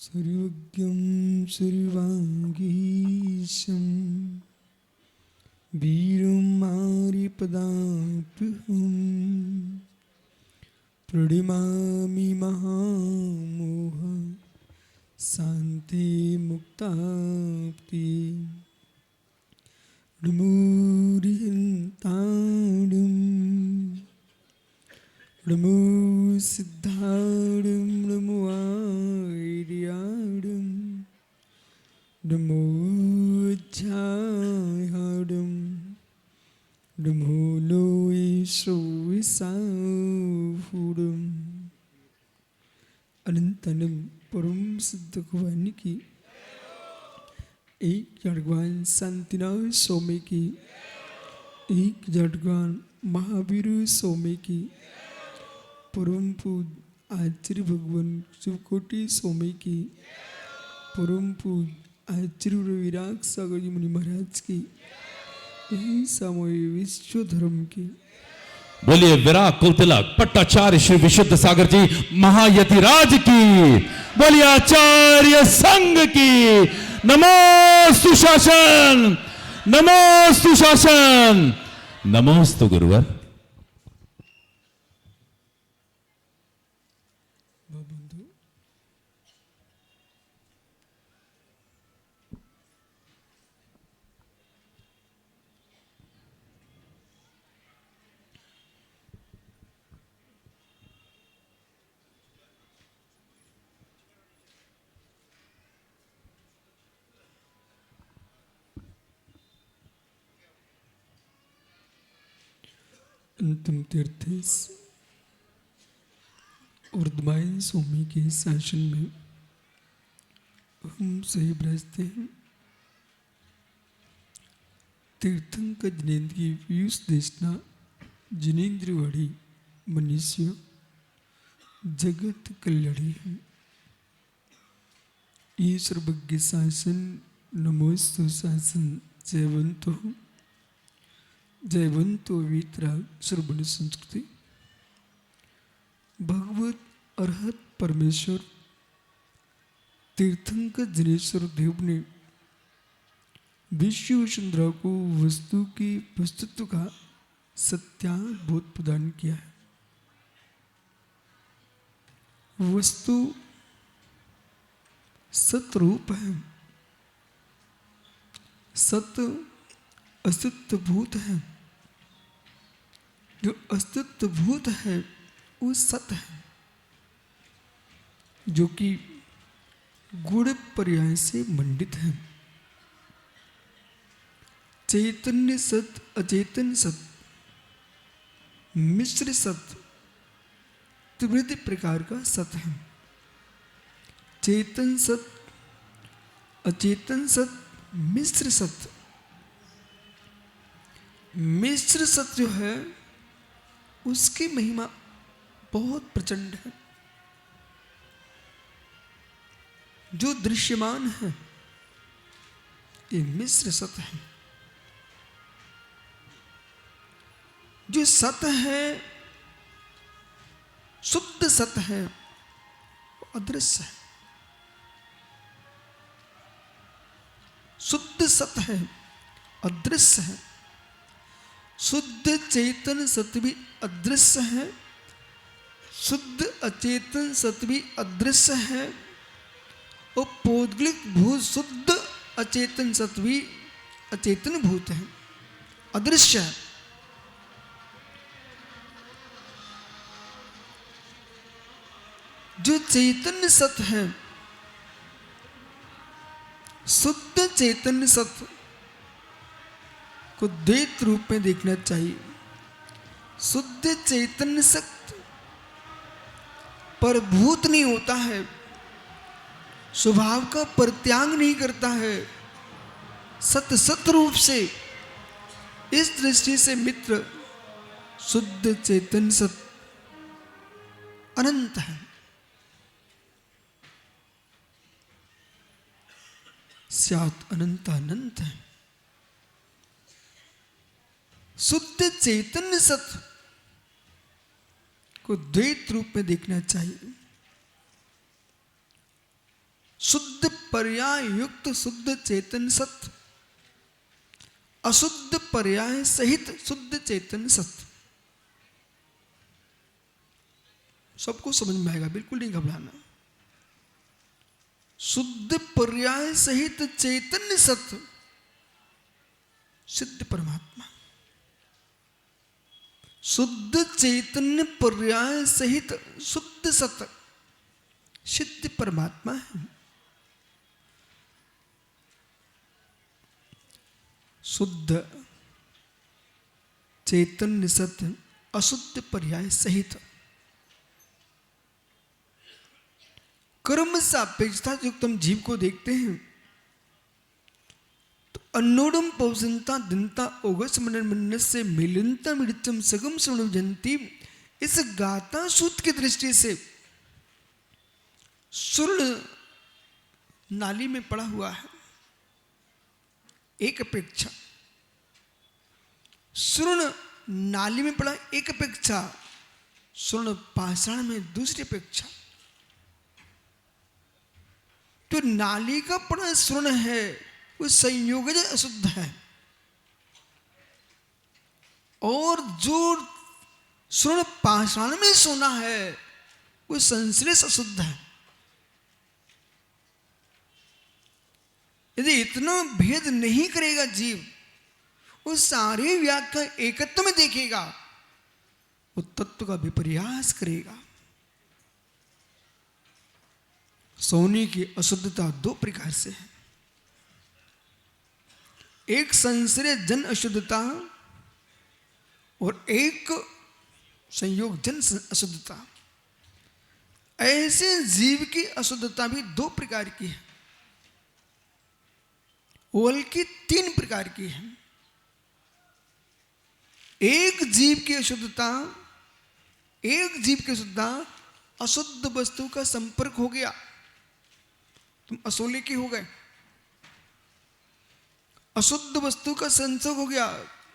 सर्वज्ञं सर्वाङ्गीशं वीरं मारिपदाप्युहं प्रणमामि महामोह शान्ति मुक्ताप्ति नमोरिहन्ताडं नमो सिद्धाडं नमो आर्याडं नमो अध्यायाडं नमो लोयेश्वरसाहुडं अनंतनम परम सिद्ध भगवान की एक जड़गवान शांतिनाथ स्वामी की एक जड़गवान महावीर स्वामी की परम पूज आचार्य भगवान शिवकोटि स्वामी की परम पूज आचार्य विराग सागर जी मुनि महाराज की यही सामूहिक विश्व धर्म की बोलिए विराग कुलतिलक पट्टाचार्य श्री विशुद्ध सागर जी महायतिराज की, बोलिए आचार्य संघ की। नमो सुशासन, नमो सुशासन, नमोस्तु गुरुवर। अंतिम तीर्थ उर्दमायन स्वामी के शासन में हम सही बरसते हैं। तीर्थंकर जिनेन्द्र की पीयूष देशना जिनेन्द्रवाड़ी मनुष्य जगत कल्याणी है। ये सर्वज्ञ शासन नमोस्तु शासन जयवंतो जयवंतो वीतराग सर्वण संस्कृति। भगवत अरहत परमेश्वर तीर्थंकर जनेश्वर देव ने विश्व वसुंधरा को वस्तु की वस्तुत्व का सत्याबोध प्रदान किया है। वस्तु सतरूप है, सत्य अस्तित्व भूत है। जो अस्तित्व भूत है वो सत्य है, जो कि गुण पर्याय से मंडित है। चैतन्य सत, अचेतन सत, मिश्र सत, त्रिविध प्रकार का सत है। चेतन सत, अचेतन सत, मिश्र सत। मिश्र सत जो है उसकी महिमा बहुत प्रचंड है। जो दृश्यमान है ये मिश्र सत है। जो सत है, शुद्ध सत है, वो अदृश्य है। शुद्ध सत है, अदृश्य है। शुद्ध चेतन सत भी अदृश्य है, शुद्ध अचेतन सत भी अदृश्य है, और पौद्गलिक भूत शुद्ध अचेतन सत भी अचेतन भूत है, अदृश्य है। जो चैतन्य सत है, शुद्ध चैतन्य सत को द्वैत रूप में देखना चाहिए। शुद्ध चैतन्य सत परभूत नहीं होता है, स्वभाव का परित्याग नहीं करता है। सत सत रूप से, इस दृष्टि से मित्र शुद्ध चैतन्य सत अनंत है। स्यात् अनंत अनंत है। शुद्ध चैतन्य सत को द्वैत रूप में देखना चाहिए। शुद्ध पर्याय युक्त शुद्ध चेतन सत्य, अशुद्ध पर्याय सहित शुद्ध चेतन सत्य। सबको समझ में आएगा, बिल्कुल नहीं घबराना। शुद्ध पर्याय सहित चैतन्य सत्य सिद्ध परमात्मा, शुद्ध चैतन्य पर्याय सहित शुद्ध सत्य सिद्ध परमात्मा है। शुद्ध चैतन्य सत्य अशुद्ध पर्याय सहित कर्म सापेक्षता युक्त हम जीव को देखते हैं तो अन्नोडम पौसनता दिनता ओगस मनन मन से मिलनता मिड़चम सगम सुण जंती, इस गाता सूत की दृष्टि से सुर्ण नाली में पड़ा हुआ है एक अपेक्षा, स्वर्ण नाली में पड़ा एक अपेक्षा, स्वर्ण पाषाण में दूसरी अपेक्षा। तो नाली का पड़ा स्वर्ण है वो संयोगज अशुद्ध है, और जो स्वर्ण पाषाण में सोना है वो संश्लेष अशुद्ध है। यदि इतना भेद नहीं करेगा जीव, वो सारी व्याख्या एकत्व में देखेगा, वो तत्व का विपर्यास करेगा। सोने की अशुद्धता दो प्रकार से है, एक संश्रय जन अशुद्धता और एक संयोग जन अशुद्धता। ऐसे जीव की अशुद्धता भी दो प्रकार की है, बल्कि तीन प्रकार की है। एक जीव की अशुद्धता, एक जीव की अशुद्धता अशुद्ध वस्तु का संपर्क हो गया, तुम असोले के हो गए। अशुद्ध वस्तु का संसर्ग हो गया,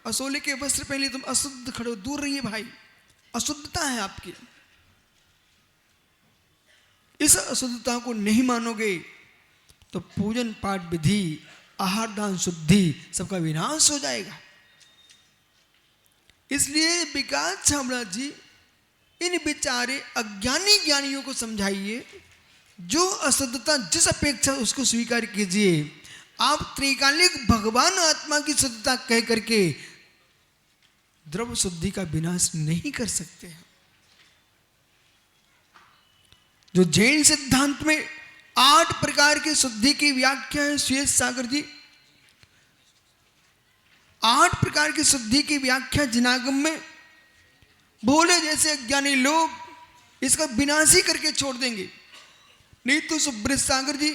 असोले के वस्त्र पहले तुम अशुद्ध खड़े हो, दूर रहिए भाई, अशुद्धता है आपकी। इस अशुद्धता को नहीं मानोगे तो पूजन पाठ विधि आहार दान शुद्धि सबका विनाश हो जाएगा। इसलिए विकास छाबड़ा जी इन बेचारे अज्ञानी ज्ञानियों को समझाइए, जो अशुद्धता जिस अपेक्षा उसको स्वीकार कीजिए। आप त्रिकालिक भगवान आत्मा की शुद्धता कह करके द्रव्य शुद्धि का विनाश नहीं कर सकते हैं। जो जैन सिद्धांत में 8 प्रकार की शुद्धि की व्याख्या है श्वेत सागर जी, 8 प्रकार की शुद्धि की व्याख्या जिनागम में बोले, जैसे अज्ञानी लोग इसका विनाश ही करके छोड़ देंगे। नहीं तो सुब्रत सागर जी,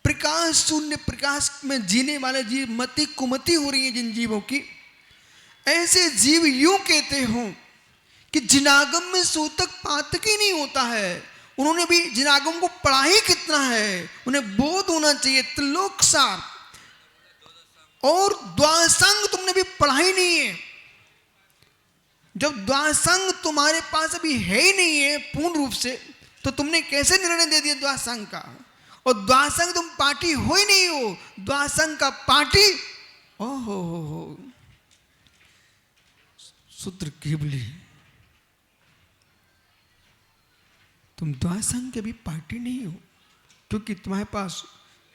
प्रकाश शून्य प्रकाश में जीने वाले जीव मति कुमति हो रही है जिन जीवों की, ऐसे जीव यूं कहते हो कि जिनागम में सूतक पातक ही नहीं होता है। उन्होंने भी जिनागम को पढ़ा ही कितना है, उन्हें बोध होना चाहिए त्रिलोक सार, और द्वासंग तुमने भी पढ़ा ही नहीं है। जब द्वासंग तुम्हारे पास अभी है ही नहीं है पूर्ण रूप से, तो तुमने कैसे निर्णय दे दिया द्वासंग का? और द्वासंग तुम पार्टी हो ही नहीं हो, द्वासंग का पार्टी ओहो हो सूत्र केवली, तुम द्वासंग के भी पार्टी नहीं हो, क्योंकि तुम्हारे पास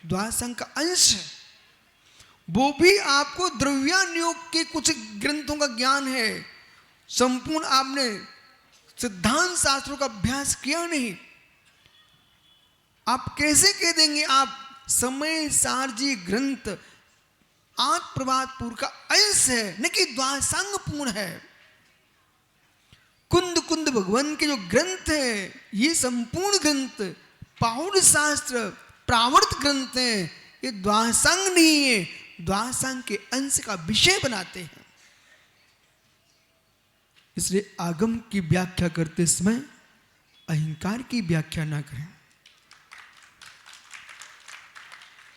द्वासंग का अंश है। वो भी आपको द्रव्यानुयोग के कुछ ग्रंथों का ज्ञान है, संपूर्ण आपने सिद्धांत शास्त्रों का अभ्यास किया नहीं। आप कैसे कह देंगे आप समय सारजी ग्रंथ आठ प्रभातपुर का अंश है, न कि द्वासंग पूर्ण है। कुंद कुंद भगवान के जो ग्रंथ है, ये संपूर्ण ग्रंथ पाहुड़ शास्त्र प्रावर्त ग्रंथ हैं, ये द्वासंग नहीं है, द्वासंग के अंश का विषय बनाते हैं। इसलिए आगम की व्याख्या करते समय अहंकार की व्याख्या ना करें,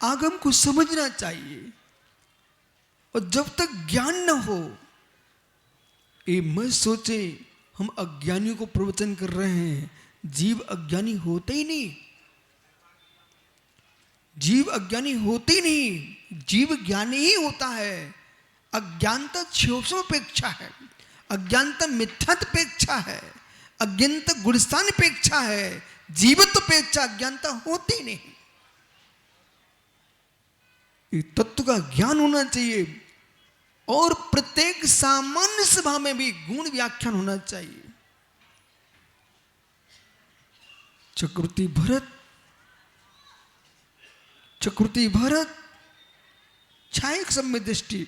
आगम को समझना चाहिए। और जब तक ज्ञान न हो, ये मत सोचे हम अज्ञानियों को प्रवचन कर रहे हैं, जीव अज्ञानी होते ही नहीं। जीव अज्ञानी होते नहीं, जीव ज्ञानी ही होता है। अज्ञानता क्षोभोपेक्षा है, अज्ञानता मिथ्यापेक्षा है, अज्ञानता गुणस्थान अपेक्षा है, जीवत्व अपेक्षा अज्ञानता होती नहीं। तत्व का ज्ञान होना चाहिए और प्रत्येक सामान्य सभा में भी गुण व्याख्यान होना चाहिए। चक्रवर्ती भरत छायक सम्य दृष्टि,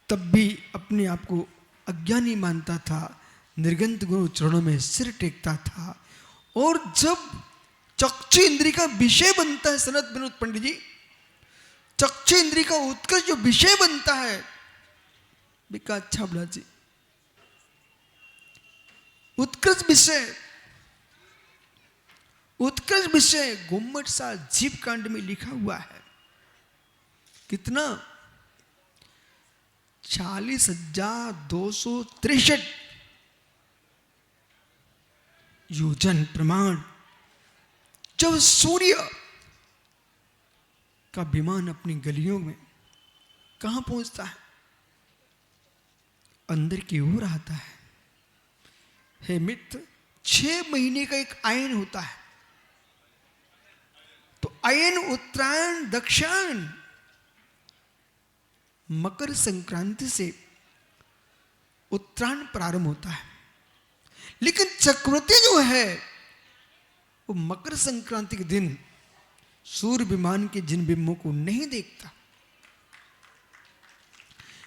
तब भी अपने आप को अज्ञानी मानता था, निर्गंत गुरु चरणों में सिर टेकता था। और जब चक्षु इंद्रिय का विषय बनता है, सनत विनोद पंडित जी, चक्षु इंद्रिय का उत्कर्ष जो विषय बनता है, विकास छाबड़ा जी, उत्कर्ष विषय गुम्मट सा जीव कांड में लिखा हुआ है। कितना? 40,263 योजन प्रमाण। जब सूर्य का विमान अपनी गलियों में कहां पहुंचता है? अंदर की ओर आता है। हे मित्र, 6 महीने का एक आयन होता है। तो अयन, उत्तरायण, दक्षिण, मकर संक्रांति से उत्तरायण प्रारंभ होता है। लेकिन चक्रवर्ती जो है वो मकर संक्रांति के दिन सूर्य विमान के जिन बिंबों को नहीं देखता।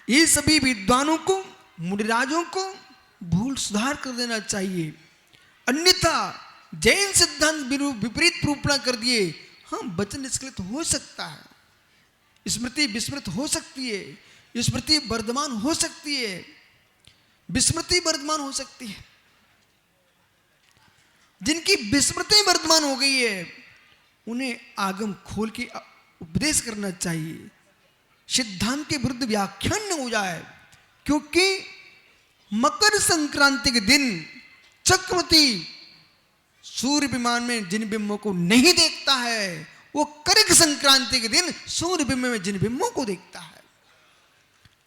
ये सभी विद्वानों को, मुनिराजों को भूल सुधार कर देना चाहिए, अन्यथा जैन सिद्धांत विपरीत रूपणा कर दिए। हाँ, वचन स्खलित हो सकता है, स्मृति विस्मृत हो सकती है, स्मृति वर्धमान हो सकती है, विस्मृति वर्धमान हो सकती है। जिनकी विस्मृति वर्धमान हो गई है उन्हें आगम खोल के उपदेश करना चाहिए, सिद्धांत के विरुद्ध व्याख्यान न हो जाए। क्योंकि मकर संक्रांति के दिन चक्रवर्ती सूर्य विमान में जिन बिंबों को नहीं देखता है, वो कर्क संक्रांति के दिन सूर्य बिंब में जिन बिंबों को देखता है।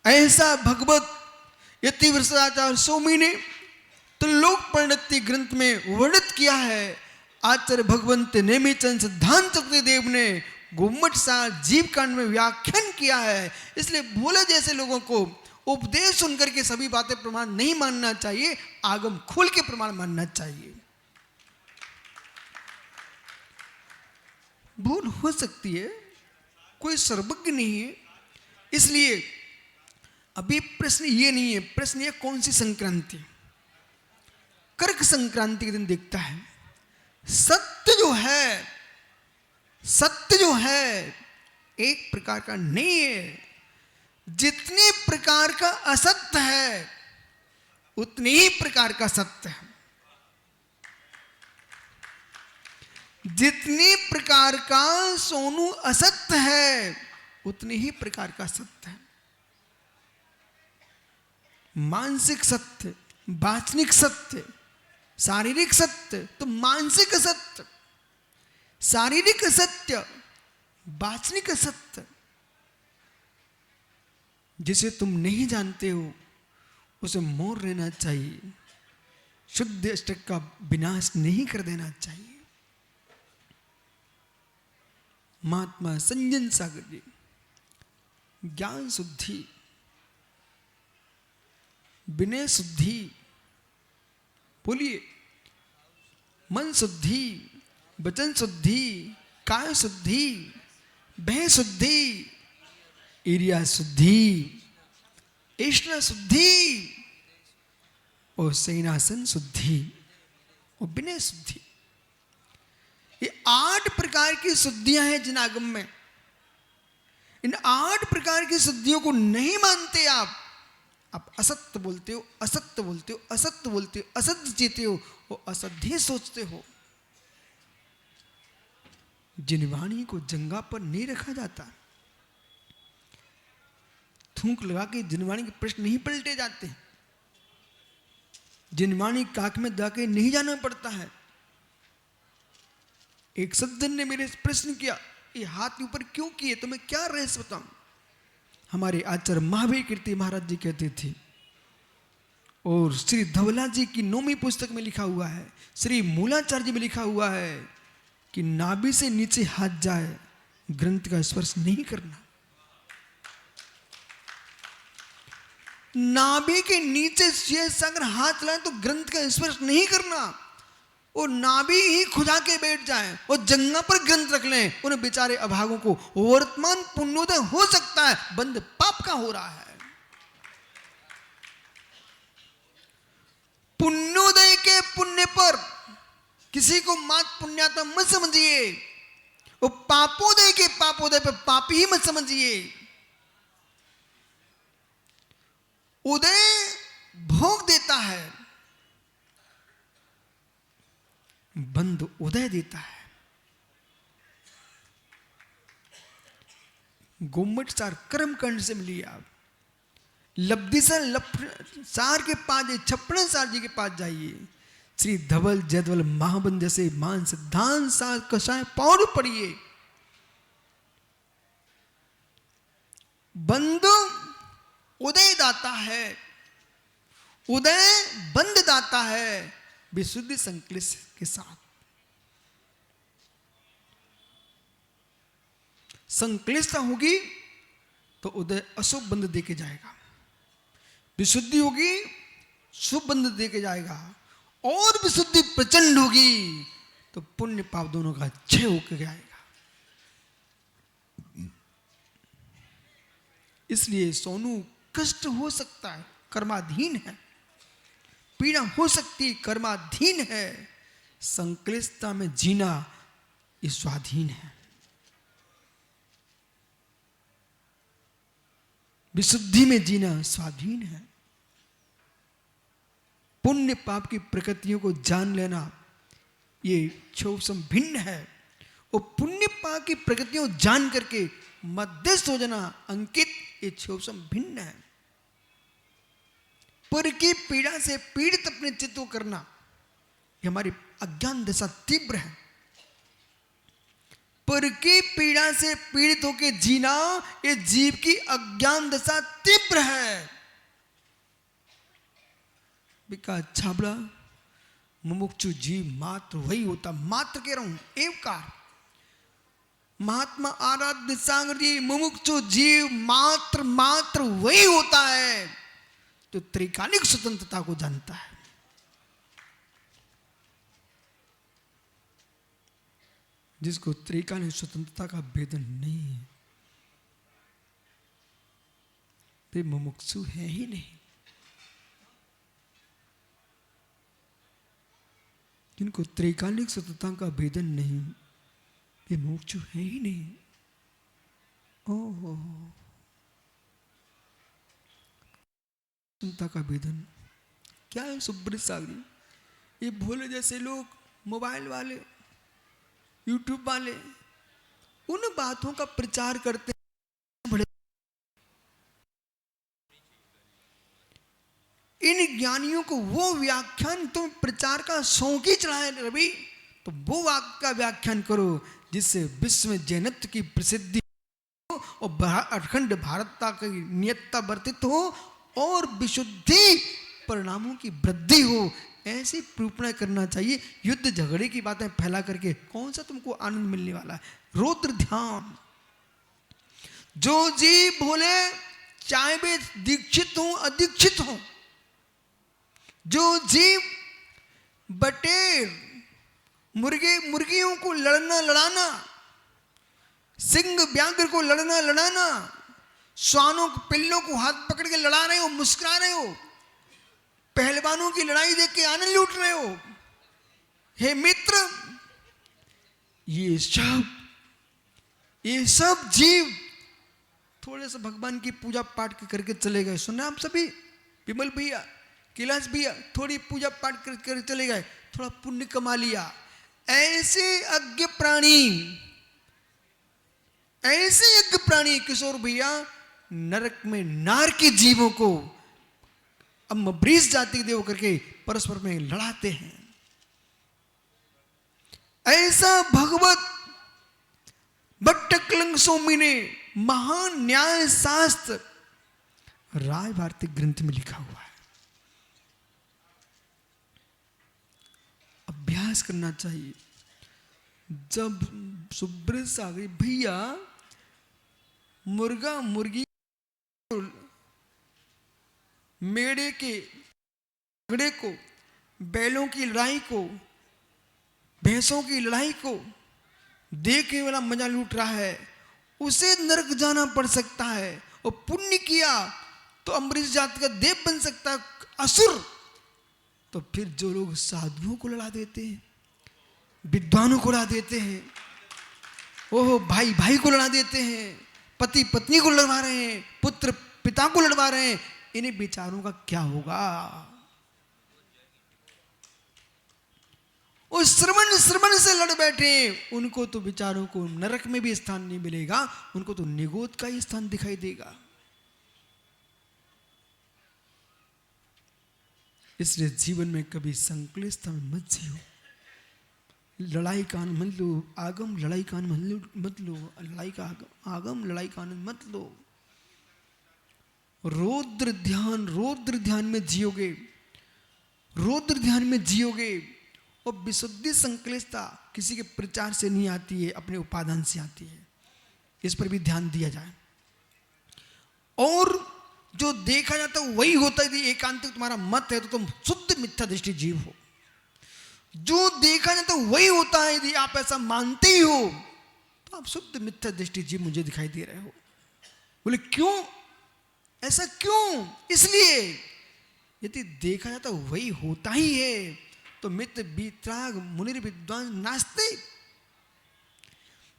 ऐसा भगवत यतिवृषाचार्य स्वामी ने तो लोक परिणति ग्रंथ में वर्णित किया है। आचार्य भगवंत नेमिचंद सिद्धांत चक्रवर्ती देव ने गुम्मट सार जीव कांड में व्याख्यान किया है। इसलिए भोले जैसे लोगों को उपदेश सुनकर के सभी बातें प्रमाण नहीं मानना चाहिए, आगम खोल के प्रमाण मानना चाहिए। भूल हो सकती है, कोई सर्वज्ञ नहीं है। इसलिए अभी प्रश्न ये नहीं है, प्रश्न ये कौन सी संक्रांति? कर्क संक्रांति के दिन देखता है। सत्य जो है एक प्रकार का नहीं है। जितने प्रकार का असत्य है उतने ही प्रकार का सत्य है। जितने प्रकार का सोनू असत्य है उतने ही प्रकार का सत्य है। मानसिक सत्य, वाचनिक सत्य, शारीरिक सत्य, तो मानसिक सत्य, शारीरिक सत्य, वाचनिक सत्य। जिसे तुम नहीं जानते हो उसे मोर लेना चाहिए, शुद्ध अष्टक का विनाश नहीं कर देना चाहिए। महात्मा संजन सागर जी, ज्ञान शुद्धि, विनय शुद्धि, बोलिए, मन शुद्धि, वचन शुद्धि, काय शुद्धि, भय शुद्धि, ईर्ष्या शुद्धि, ऐष्णा शुद्धि और सेनासन शुद्धि और विनय शुद्धि। ये 8 प्रकार की शुद्धियां हैं जिन आगम में। इन 8 प्रकार की शुद्धियों को नहीं मानते आप असत्य बोलते हो, असत्य बोलते हो, असत्य बोलते हो, असत्य जीते हो और असत्य सोचते हो। जिन वाणी को जंगा पर नहीं रखा जाता, थूक लगा के जिन वाणी के प्रश्न नहीं पलटे जाते, जिन वाणी काक में दाके नहीं जाना पड़ता है। एक सज्जन ने मेरे प्रश्न किया, ये हाथ ऊपर क्यों किए, तुम्हें क्या रहस्य बताऊं। हमारे आचार्य महावीर कीर्ति महाराज जी कहते थे, और श्री धवला जी की 9वीं पुस्तक में लिखा हुआ है, श्री मूलाचार्य जी में लिखा हुआ है कि नाभि से नीचे हाथ जाए ग्रंथ का स्पर्श नहीं करना। नाभि के नीचे शेष अगर हाथ लाए तो ग्रंथ का स्पर्श नहीं करना। और नाभि ही खुदा के बैठ जाए और जंगा पर ग्रंथ रख लें, उन बेचारे अभागों को वर्तमान पुण्योदय हो सकता है, बंद पाप का हो रहा है। पुण्योदय के पुण्य पर किसी को मात पुण्यात्मा मत समझिए, और पापोदय के पापोदय पर पापी ही मत समझिए। उदय भोग देता है, बंद उदय देता है। गोमट सार कर्म कांड से मिली आप। लब्धि सार के पास, छप्पन सार जी के पास जाइए, श्री धवल जयधवल महाबंद जैसे मांस धान सार कषाय पौड़ पड़िए। बंद उदय दाता है, उदय बंद दाता है, विशुद्धि संक्लेश के साथ। संक्लेशता होगी तो उदय अशुभ बंद देके जाएगा, विशुद्धि होगी शुभ बंद देके जाएगा, और विशुद्धि प्रचंड होगी तो पुण्य पाप दोनों का क्षय होकर जाएगा। इसलिए सोनू कष्ट हो सकता है, कर्माधीन है, पीड़ा हो सकती है, कर्माधीन है। संक्लिष्टता में जीना ये स्वाधीन है। विशुद्धि में जीना स्वाधीन है। पुण्य पाप की प्रकृतियों को जान लेना ये क्षोभसम भिन्न है, और पुण्य पाप की प्रकृतियों जान करके मध्यस्थ हो जाना अंकित, ये क्षोभसम भिन्न है। पर की पीड़ा से पीड़ित अपने चित्त को करना, ये हमारी अज्ञान दशा तीव्र है। पर की पीड़ा से पीड़ित होकर जीना, ये जीव की अज्ञान दशा तीव्र है। बिका छाबड़ा मुमुक्षु जीव मात्र वही होता, मात्र कह रहा हूं, एवकार। महात्मा आराध्य सागर जी, मुमुक्षु जीव मात्र मात्र वही होता है जो त्रिकालिक स्वतंत्रता को जानता है। जिसको त्रिकालिक स्वतंत्रता का भेदन नहीं है, वे मुमुक्षु है ही नहीं। जिनको त्रिकालिक स्वतंत्रता का भेदन नहीं, वे मुमुक्षु है ही नहीं। ओहो, स्वतंत्रता का भेदन क्या है? सुब्रत सागरी, ये भोले जैसे लोग, मोबाइल वाले, यूट्यूब वाले, उन बातों का प्रचार करते हैं। बड़े इन ज्ञानियों को वो व्याख्यान तुम प्रचार का शौक ही चढ़ा है रवि, तो वो वाक्य का व्याख्यान करो जिससे विश्व में जैनत्व की प्रसिद्धि हो और अखंड भारतता की नियतता वर्तित हो और विशुद्धि परिणामों की वृद्धि हो। ऐसी प्रूपणा करना चाहिए। युद्ध झगड़े की बातें फैला करके कौन सा तुमको आनंद मिलने वाला है? रौद्र ध्यान। जो जीव बोले चाहे वे दीक्षित हो अदीक्षित हो, जो जीव बटेर मुर्गियों को लड़ना लड़ाना, सिंह व्याघ्र को लड़ना लड़ाना, श्वानों को पिल्लों को हाथ पकड़ के लड़ा रहे हो, मुस्कुरा रहे हो, पहलवानों की लड़ाई देख के आनंद लूट रहे हो, हे मित्र, ये सब जीव थोड़े से भगवान की पूजा पाठ करके चले गए। सुना आप सभी? विमल भैया, कैलाश भैया थोड़ी पूजा पाठ करके चले गए, थोड़ा पुण्य कमा लिया। ऐसे अज्ञ प्राणी, ऐसे यज्ञ प्राणी किशोर भैया नरक में नार के जीवों को अम्बरीश जाति देव करके परस्पर में लड़ाते हैं। ऐसा भगवत भट्ट कलंक स्वामी ने महान न्याय शास्त्र राय भारती ग्रंथ में लिखा हुआ है। अभ्यास करना चाहिए। जब सुब्रत आ गई, भैया मुर्गा मुर्गी मेढ़े के झगड़े को, बैलों की लड़ाई को, भैंसों की लड़ाई को देखने वाला मजा लूट रहा है, उसे नरक जाना पड़ सकता है। और पुण्य किया तो अमरीश जाति का देव बन सकता है, असुर। तो फिर जो लोग साधुओं को लड़ा देते हैं, विद्वानों को लड़ा देते हैं, ओह भाई भाई को लड़ा देते हैं, पति पत्नी को लड़वा रहे हैं, पुत्र पिता को लड़वा रहे हैं, इन्हीं बेचारों का क्या होगा? और श्रवण से लड़ बैठे, उनको तो बेचारों को नरक में भी स्थान नहीं मिलेगा, उनको तो निगोद का ही स्थान दिखाई देगा। इसलिए जीवन में कभी संक्लिष्टता में मत जियो। लड़ाई का आनंद मत लो, आगम लड़ाई का आनंद मत लो, लड़ाई का आगम लड़ाई का आनंद मत लो। रौद्र ध्यान में जियोगे, रौद्र ध्यान में जियोगे। और विशुद्धि संक्लिष्टता किसी के प्रचार से नहीं आती है, अपने उपादान से आती है। इस पर भी ध्यान दिया जाए। और जो देखा जाता है वही होता है। यदि एकांतिक तुम्हारा मत है तो तुम शुद्ध मिथ्या दृष्टि जीव हो। जो देखा जाता है वही होता है। यदि आप ऐसा मानते ही हो तो आप शुद्ध मिथ्या दृष्टि जीव मुझे दिखाई दे रहे हो। बोले क्यों, ऐसा क्यों? इसलिए यदि देखा जाता वही होता ही है तो मित्र बीतराग मुनि विद्वान नास्ते,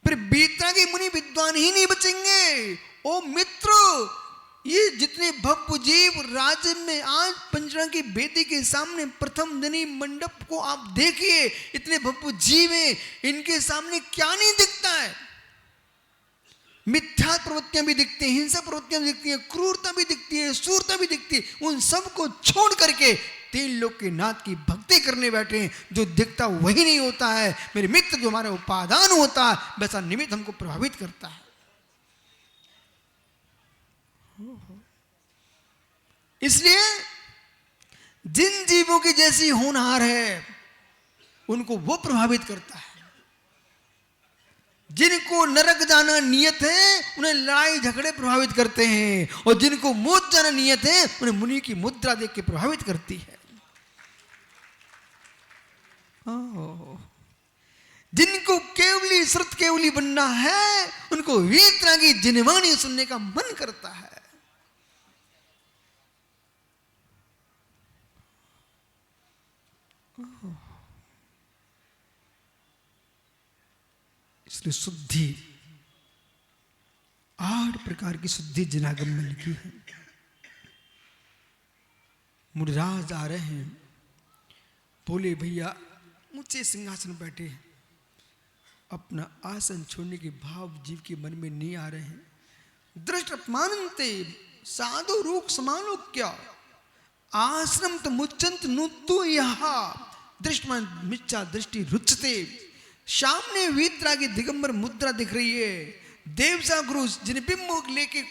फिर बीतरागी मुनि विद्वान ही नहीं बचेंगे। ओ मित्र, ये जितने भव्य जीव राज्य में आज पंचरा की बेदी के सामने प्रथम जनी मंडप को आप देखिए, इतने भव्य जीव हैं, इनके सामने क्या नहीं दिखता है? मिथ्या प्रवृत्तियां भी दिखती हैं, हिंसा प्रवृत्तियां भी दिखती हैं, क्रूरता भी दिखती है, सूरता भी दिखती है। उन सबको छोड़ करके तीन लोग के नाथ की भक्ति करने बैठे हैं। जो दिखता वही नहीं होता है मेरे मित्र, जो हमारा उपादान होता है वैसा निमित्त हमको प्रभावित करता है। इसलिए जिन जीवों की जैसी होनहार है उनको वो प्रभावित करता है। जिनको नरक जाना नियत है उन्हें लड़ाई झगड़े प्रभावित करते हैं, और जिनको मौत जाना नियत है उन्हें मुनि की मुद्रा देख के प्रभावित करती है। जिनको केवली श्रुत केवली बनना है उनको वीतरागी जिनवाणी सुनने का मन करता है। इसलिए शुद्धि 8 प्रकार की शुद्धि जिनागम में लिखी है। मुनिराज आ रहे हैं, बोले भैया ऊंचे सिंहासन बैठे हैं, अपना आसन छोड़ने के भाव जीव के मन में नहीं आ रहे हैं। दृष्ट अपमानन्ते साधु रूप समानो क्या आश्रम तो मुच्चंत नुत्तु यहा दृष्टमान मिच्छा दृष्टि रुचते। सामने वीतरागी दिगंबर मुद्रा दिख रही है। देवसा गुरु जिन बिंब लेके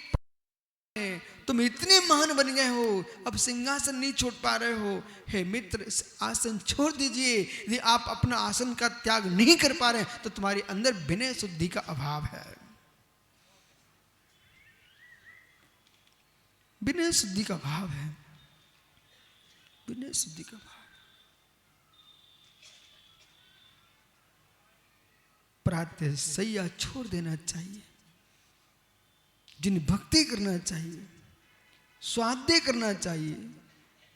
तुम इतने महान बन गए हो, अब सिंहासन नहीं छोड़ पा रहे हो। हे मित्र, आसन छोड़ दीजिए। यदि आप अपना आसन का त्याग नहीं कर पा रहे तो तुम्हारे अंदर विनय शुद्धि का अभाव है। विनय शुद्धि का भाव है, विनय शुद्धि का भाव। प्रातः सैया छोड़ देना चाहिए, जिन भक्ति करना चाहिए, स्वाध्याय करना चाहिए,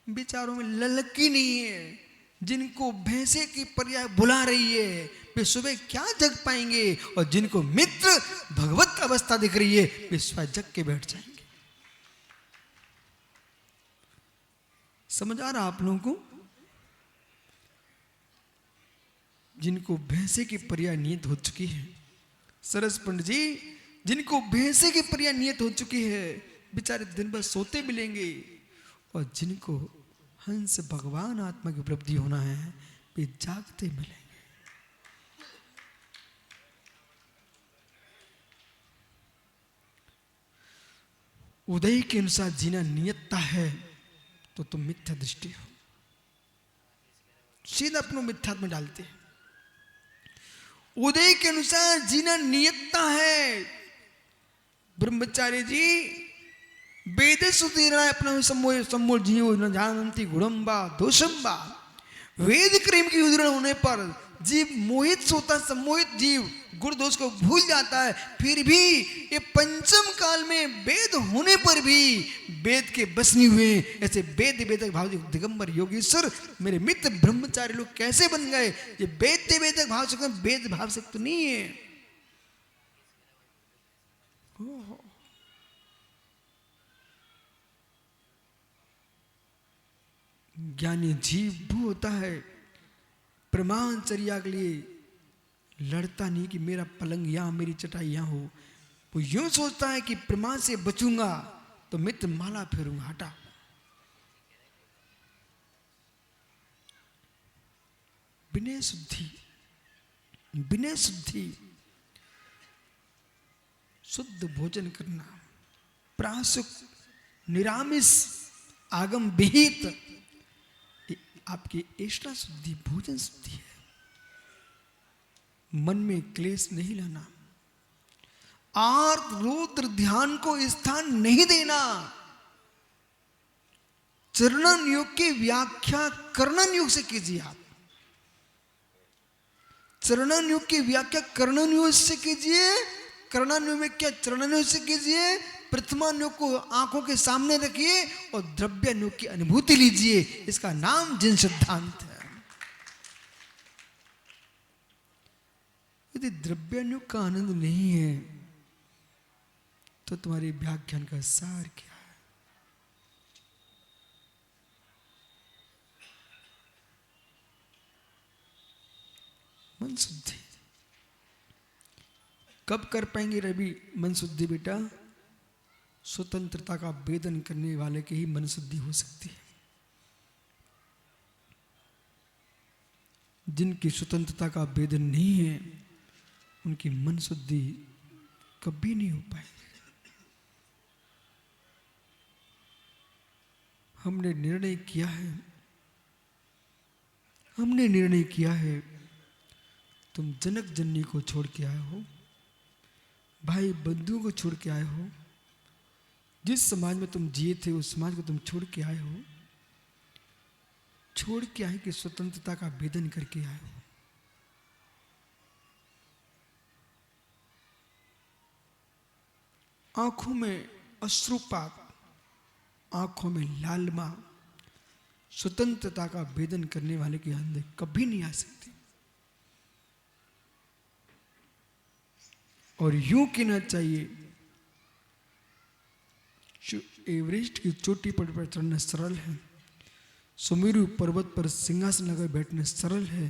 बेचारों में ललकी नहीं है। जिनको भैंसे की पर्याय बुला रही है वे सुबह क्या जग पाएंगे, और जिनको मित्र भगवत अवस्था दिख रही है वे स्वयं जग के बैठ जाएंगे। समझ आ रहा आप लोगों को? जिनको भैंसे की पर्याय नियत हो चुकी है, सरस पंडित जी, जिनको भैंसे की पर्याय नियत हो चुकी है बेचारे दिन भर सोते मिलेंगे, और जिनको हंस भगवान आत्मा की उपलब्धि होना है वे जागते मिलेंगे। उदय के अनुसार जीना नियतता है तो तुम मिथ्या दृष्टि हो, सीधा अपनों मिथ्यात्व में डालते हैं। उदय के अनुसार जीना नियतता है। ब्रह्मचारी जी वेद सुधीरा अपना सम्मोल जीव न जानती गुणम्बा दोषम्बा। वेद प्रेम की उदाहरण होने पर जीव मोहित सोता, सम्मोहित जीव गुण दोष को भूल जाता है। फिर भी ये पंचम काल में वेद होने पर भी वेद के बस नहीं हुए। ऐसे वेद वेदक भाव दिगंबर योगेश्वर मेरे मित्र ब्रह्मचारी लोग कैसे बन गए? ये वेद वेदक भाव से वेद भाव से तो नहीं है। ज्ञानी जीव वो होता है प्रमाणचर्या के लिए लड़ता नहीं कि मेरा पलंग यहां, मेरी चटाई यहां हो। वो यूं सोचता है कि प्रमाण से बचूंगा तो मित्र माला फेरूंगा। हटा, विनय शुद्धि, विनय शुद्धि, शुद्ध भोजन करना, प्रासुक निरामिष आगम विहित, आपकी ऐष्णा शुद्धि, भोजन शुद्धि है। मन में क्लेश नहीं लाना, आर्त रुद्र ध्यान को स्थान नहीं देना, चरणन योग की व्याख्या कर्णन योग से कीजिए। आप चरणन योग की व्याख्या कर्णन योग से कीजिए। कर्णन योग में क्या? चरणन योग से कीजिए। प्रथमान योग को आंखों के सामने रखिए और द्रव्य योग की अनुभूति लीजिए। इसका नाम जिन सिद्धांत है। यदि द्रव्य योग का आनंद नहीं है तो तुम्हारे व्याख्यान का सार क्या है? मन शुद्धि कब कर पाएंगे रवि? मन शुद्धि बेटा स्वतंत्रता का वेदन करने वाले के ही मन शुद्धि हो सकती है। जिनकी स्वतंत्रता का वेदन नहीं है उनकी मन शुद्धि कभी नहीं हो पाएगी। हमने निर्णय किया है, हमने निर्णय किया है, तुम जनक जननी को छोड़ के आए हो, भाई बंधुओं को छोड़ के आए हो, जिस समाज में तुम जिए थे उस समाज को तुम छोड़ के आए हो, छोड़ के आए कि स्वतंत्रता का वेदन करके आए हो। आंखों में अश्रुपात, आंखों में लालमा स्वतंत्रता का वेदन करने वाले के अंदर कभी नहीं आ सकती। और यूं कहना चाहिए, एवरेस्ट की चोटी पर चढ़ना सरल है, सुमेरु पर्वत पर सिंहासन लगाकर बैठना सरल है,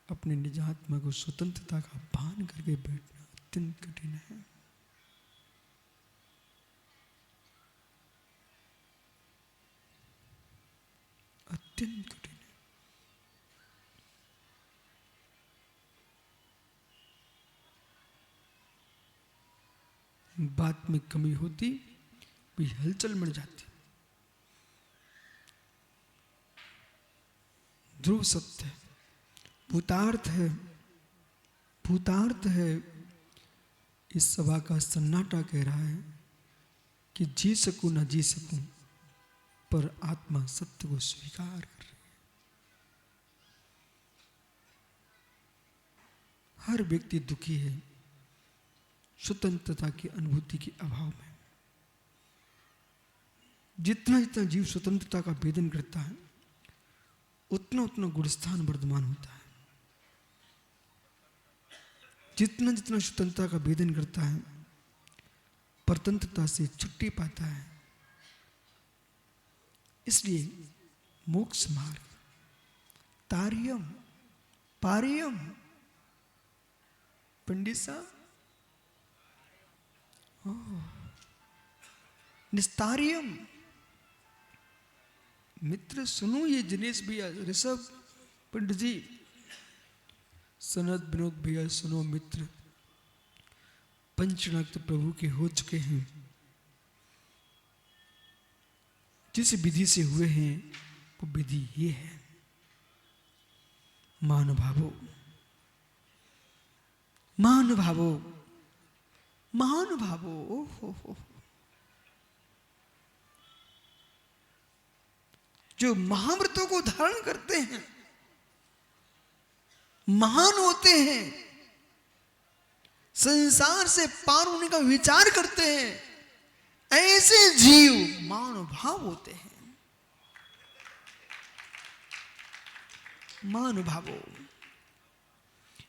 अपने निजात्मा को स्वतंत्रता का भान करके बैठना अत्यंत कठिन है। अत्यंत कठिन है। बात में कमी होती भी हलचल मर जाती। ध्रुव सत्य है, भूतार्थ है, भूतार्थ है। इस सभा का सन्नाटा कह रहा है कि जी सकूं ना जी सकूं पर आत्मा सत्य को स्वीकार कर रही है। हर व्यक्ति दुखी है स्वतंत्रता की अनुभूति के अभाव में। जितना जितना जीव स्वतंत्रता का वेदन करता है उतना उतना गुणस्थान वर्धमान होता है। जितना जितना स्वतंत्रता का वेदन करता है परतंत्रता से छुट्टी पाता है। इसलिए मोक्ष मार्ग, तार्यम पार्यम, पंडित साहब निस्तार्यम। मित्र सुनो, ये दिनेश भैया, ऋषभ पंडित जी, सनत विनोद भैया सुनो। मित्र पंचनक्त प्रभु के हो चुके हैं, जिस विधि से हुए हैं वो विधि ये है। महानुभावों, महानुभावों, महानुभावों, हो। जो महाव्रतों को धारण करते हैं, महान होते हैं, संसार से पार होने का विचार करते हैं, ऐसे जीव महानुभाव होते हैं। महानुभावों,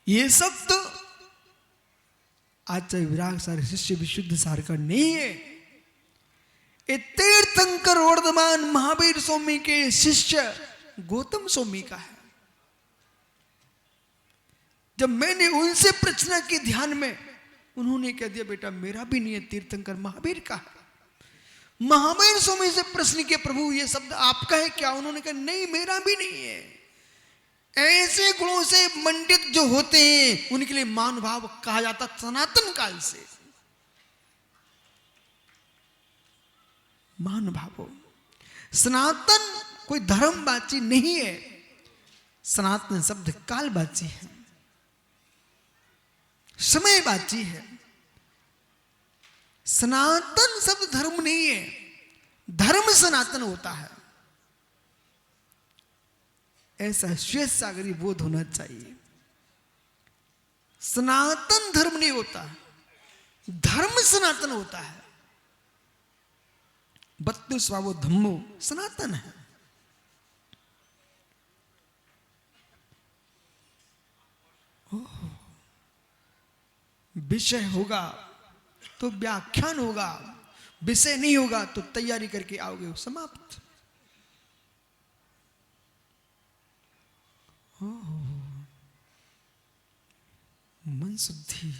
ये शब्द आचार्य विराग सारे शिष्य विशुद्ध सार का नहीं है। ये तीर्थंकर वर्धमान महावीर स्वामी के शिष्य गौतम स्वामी का है। जब मैंने उनसे प्रश्न की ध्यान में, उन्होंने कह दिया बेटा मेरा भी नहीं है, तीर्थंकर महावीर का है। महावीर स्वामी से प्रश्न किया प्रभु ये शब्द आपका है क्या? उन्होंने कहा नहीं मेरा भी नहीं है। ऐसे गुणों से मंडित जो होते हैं उनके लिए महानुभाव कहा जाता सनातन काल से। महानुभावों, सनातन कोई धर्मवाची नहीं है, सनातन शब्द कालवाची है, समयवाची है। सनातन शब्द धर्म नहीं है, धर्म सनातन होता है। ऐसा श्वेत सागरी बोध होना चाहिए। सनातन धर्म नहीं होता, धर्म सनातन होता है। 32वां धम्मो सनातन है। विषय होगा तो व्याख्यान होगा, विषय नहीं होगा तो तैयारी करके आओगे, समाप्त। मन शुद्धि,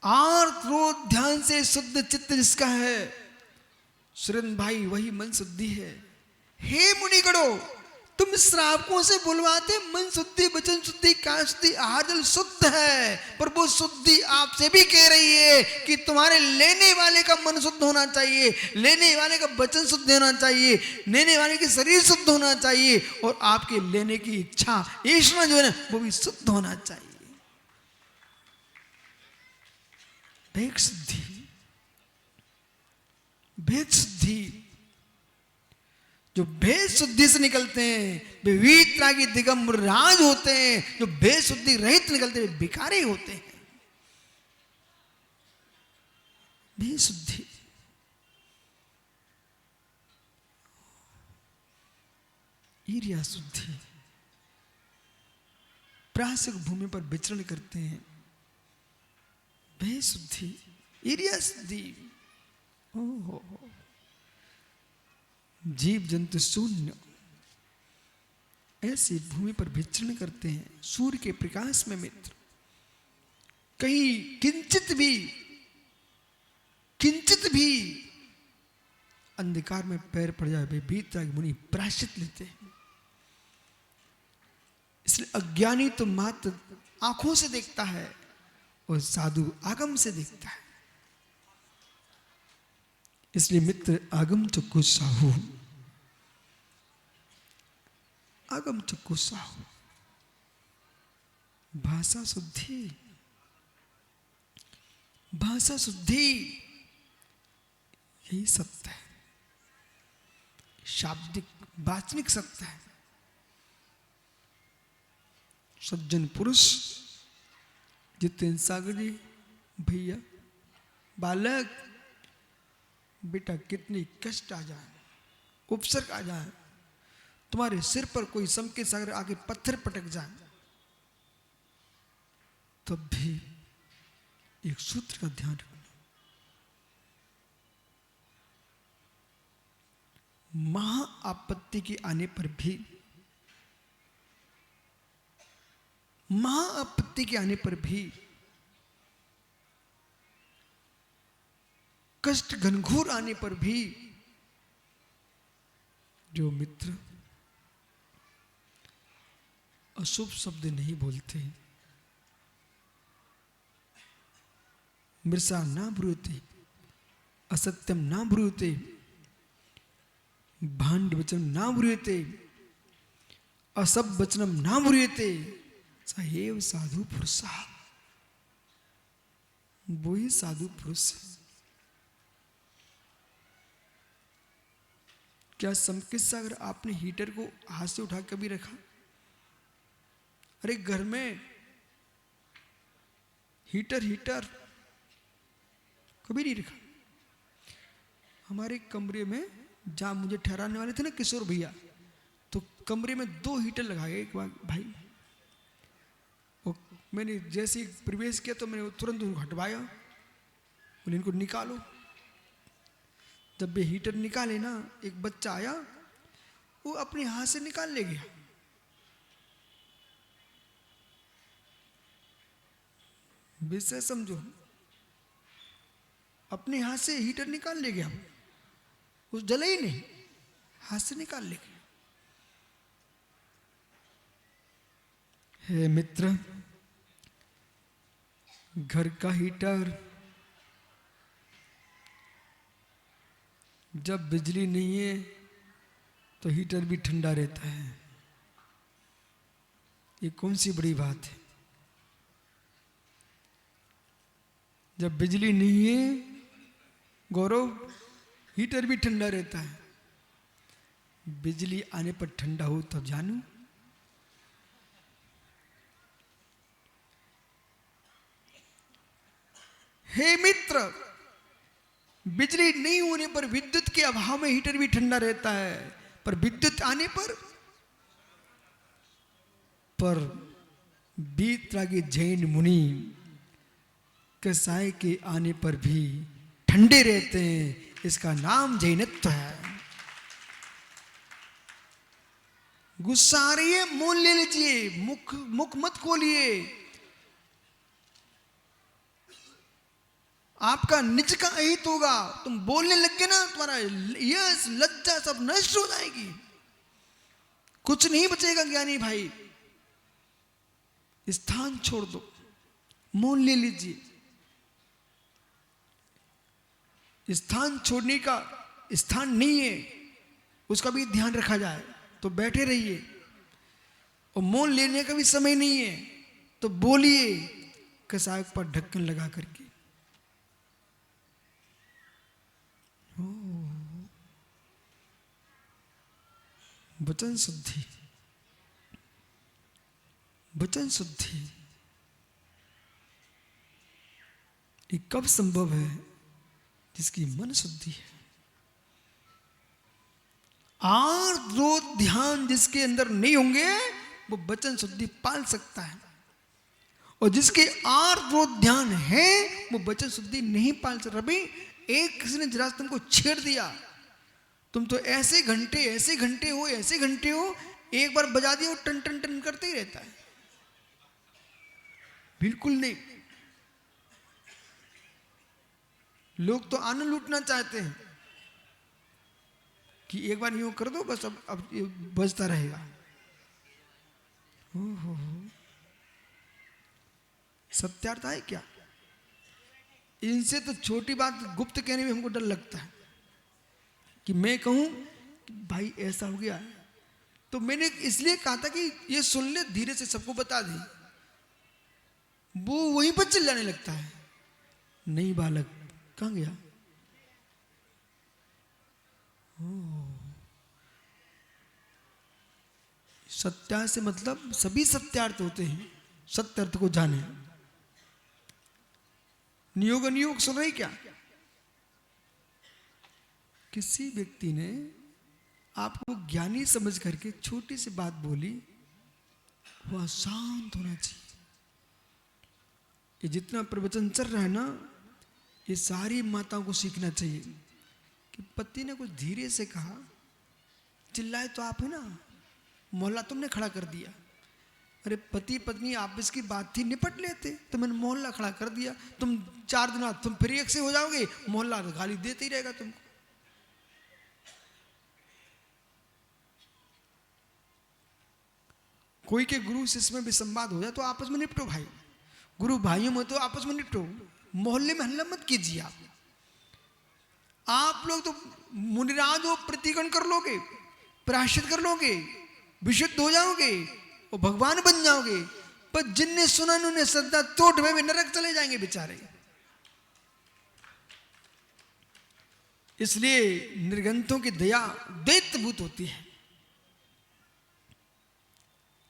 आर्त रोध ध्यान से शुद्ध चित्त जिसका है, सुरेंद्र भाई वही मन शुद्धि है। हे मुनिगणों, तुम श्रावकों से बुलवाते मन शुद्धि, वचन शुद्धि, काया शुद्धि, आहार जल शुद्ध है, पर वो शुद्धि आपसे भी कह रही है कि तुम्हारे लेने वाले का मन शुद्ध होना चाहिए, लेने वाले का वचन शुद्ध होना चाहिए, लेने वाले की शरीर शुद्ध होना चाहिए, और आपके लेने की इच्छा ईश्वर जो है ना वो भी शुद्ध होना चाहिए। भेद शुद्धि, भेद शुद्धि, जो भेद शुद्धि से निकलते हैं वे वीतरागी दिगंबर राज होते हैं। जो भेद शुद्धि रहित निकलते हैं वे भिखारी होते हैं। भेद शुद्धि, ईर्ष्या शुद्धि, प्रासिक भूमि पर विचरण करते हैं। भेद शुद्धि, ईर्ष्या शुद्धि, ओहो, जीव जंतु शून्य ऐसी भूमि पर विचरण करते हैं। सूर्य के प्रकाश में मित्र, कहीं किंचित भी अंधकार में पैर पड़ जाए वे वीतरागी मुनि प्रायश्चित लेते हैं। इसलिए अज्ञानी तो मात्र आंखों से देखता है और साधु आगम से देखता है। इसलिए मित्र आगम चक्षु साहू, आगम चक्षु साहू, भाषा शुद्धि, भाषा शुद्धि यही सत्य है, शाब्दिक वाचनिक सत्य है। सज्जन पुरुष जितेंद्र सागर जी भैया, बालक बेटा कितनी कष्ट आ जाए, उपसर्ग आ जाए, तुम्हारे सिर पर कोई संकेत सागर आगे पत्थर पटक जाए, तब भी एक सूत्र का ध्यान रखना। महा आपत्ति के आने पर भी, महा आपत्ति के आने पर भी, कष्ट घनघोर आने पर भी जो मित्र अशुभ शब्द नहीं बोलते, मृषा ना ब्रूते, असत्यम ना ब्रूते, भांड वचनम ना ब्रूयते असब वचनम ना ब्रूयते सएव साधु पुरुष। वो ही साधु पुरुष है। क्या किस्सा अगर आपने हीटर को हाथ से उठा कभी रखा? अरे घर में हीटर कभी नहीं रखा। हमारे कमरे में जहां मुझे ठहराने वाले थे ना किशोर भैया, तो कमरे में 2 हीटर लगाए एक बार भाई। और मैंने जैसे ही प्रवेश किया तो मैंने तुरंत उनको हटवाया, बोले इनको निकालो। जब वे हीटर निकाले ना, एक बच्चा आया, वो अपने हाथ से निकाल ले गया। विषय समझो, अपने हाथ से हीटर निकाल ले गया, उस जले ही नहीं, हाथ से निकाल ले गया। हे मित्र, घर का हीटर जब बिजली नहीं है तो हीटर भी ठंडा रहता है। ये कौन सी बड़ी बात है? जब बिजली नहीं है गौरव, हीटर भी ठंडा रहता है। बिजली आने पर ठंडा हो तब जानू। हे मित्र, बिजली नहीं होने पर, विद्युत के अभाव में हीटर भी ठंडा रहता है, पर विद्युत आने पर बीतरागी जैन मुनि कसाय के आने पर भी ठंडे रहते हैं। इसका नाम जैनत्व है। गुस्सा आ रही है, मौन ले लीजिए, मुख मत खोलिए। आपका निज का अहित होगा। तुम बोलने लग गए ना, तुम्हारा यश लज्जा सब नष्ट हो जाएगी, कुछ नहीं बचेगा। ज्ञानी भाई, स्थान छोड़ दो, मौन ले लीजिए। स्थान छोड़ने का स्थान नहीं है, उसका भी ध्यान रखा जाए, तो बैठे रहिए। और मौन लेने का भी समय नहीं है, तो बोलिए कसाय पर ढक्कन लगा करके। वचन शुद्धि, वचन शुद्धि ये कब संभव है? जिसकी मन शुद्धि है। आर दो ध्यान जिसके अंदर नहीं होंगे वो वचन शुद्धि पाल सकता है, और जिसके आर दो ध्यान है वो वचन शुद्धि नहीं पाल सकता। रवि, एक किसी ने जरा तुमको छेड़ दिया, तुम तो ऐसे घंटे हो, एक बार बजा दिया वो टन टन टन करते ही रहता है। बिल्कुल नहीं। लोग तो आनंद लूटना चाहते हैं कि एक बार यूं कर दो बस, अब ये बजता रहेगा। सत्यार्थ है क्या? इनसे तो छोटी बात गुप्त कहने में हमको डर लगता है कि मैं कहूं कि भाई ऐसा हो गया, तो मैंने इसलिए कहा था कि ये सुन ले, धीरे से सबको बता दे। वो वहीं पर चिल्लाने लगता है, नहीं बालक कहां गया? सत्या से मतलब सभी सत्यार्थ होते हैं, सत्य अर्थ को जाने। नियोग नियोग सुन रही क्या? किसी व्यक्ति ने आपको ज्ञानी समझ करके छोटी सी बात बोली, वह शांत होना चाहिए। ये जितना प्रवचन चल रहा है ना, ये सारी माताओं को सीखना चाहिए कि पति ने कुछ धीरे से कहा, चिल्लाए तो आप है ना, मोहल्ला तुमने खड़ा कर दिया। अरे पति पत्नी आपस की बात थी, निपट लेते, तो मैंने मोहल्ला खड़ा कर दिया। तुम 4 दिन बाद तुम फिर एक से हो जाओगे, मोहल्ला गाली देते ही रहेगा तुमको। कोई के गुरु शिष्य में भी संवाद हो जाए तो आपस में निपटो भाई, गुरु भाइयों में तो आपस में निपटो, मोहल्ले में हल्ला मत कीजिए आप। आप लोग तो मुनिराज हो, प्रतिगण कर लोगे, प्रायश्चित कर लोगे, विशुद्ध हो जाओगे और भगवान बन जाओगे, पर जिनने सुना उन्होंने श्रद्धा तोड़ में नरक चले जाएंगे बेचारे। इसलिए निर्गंतों की दया द्वैतभूत होती है,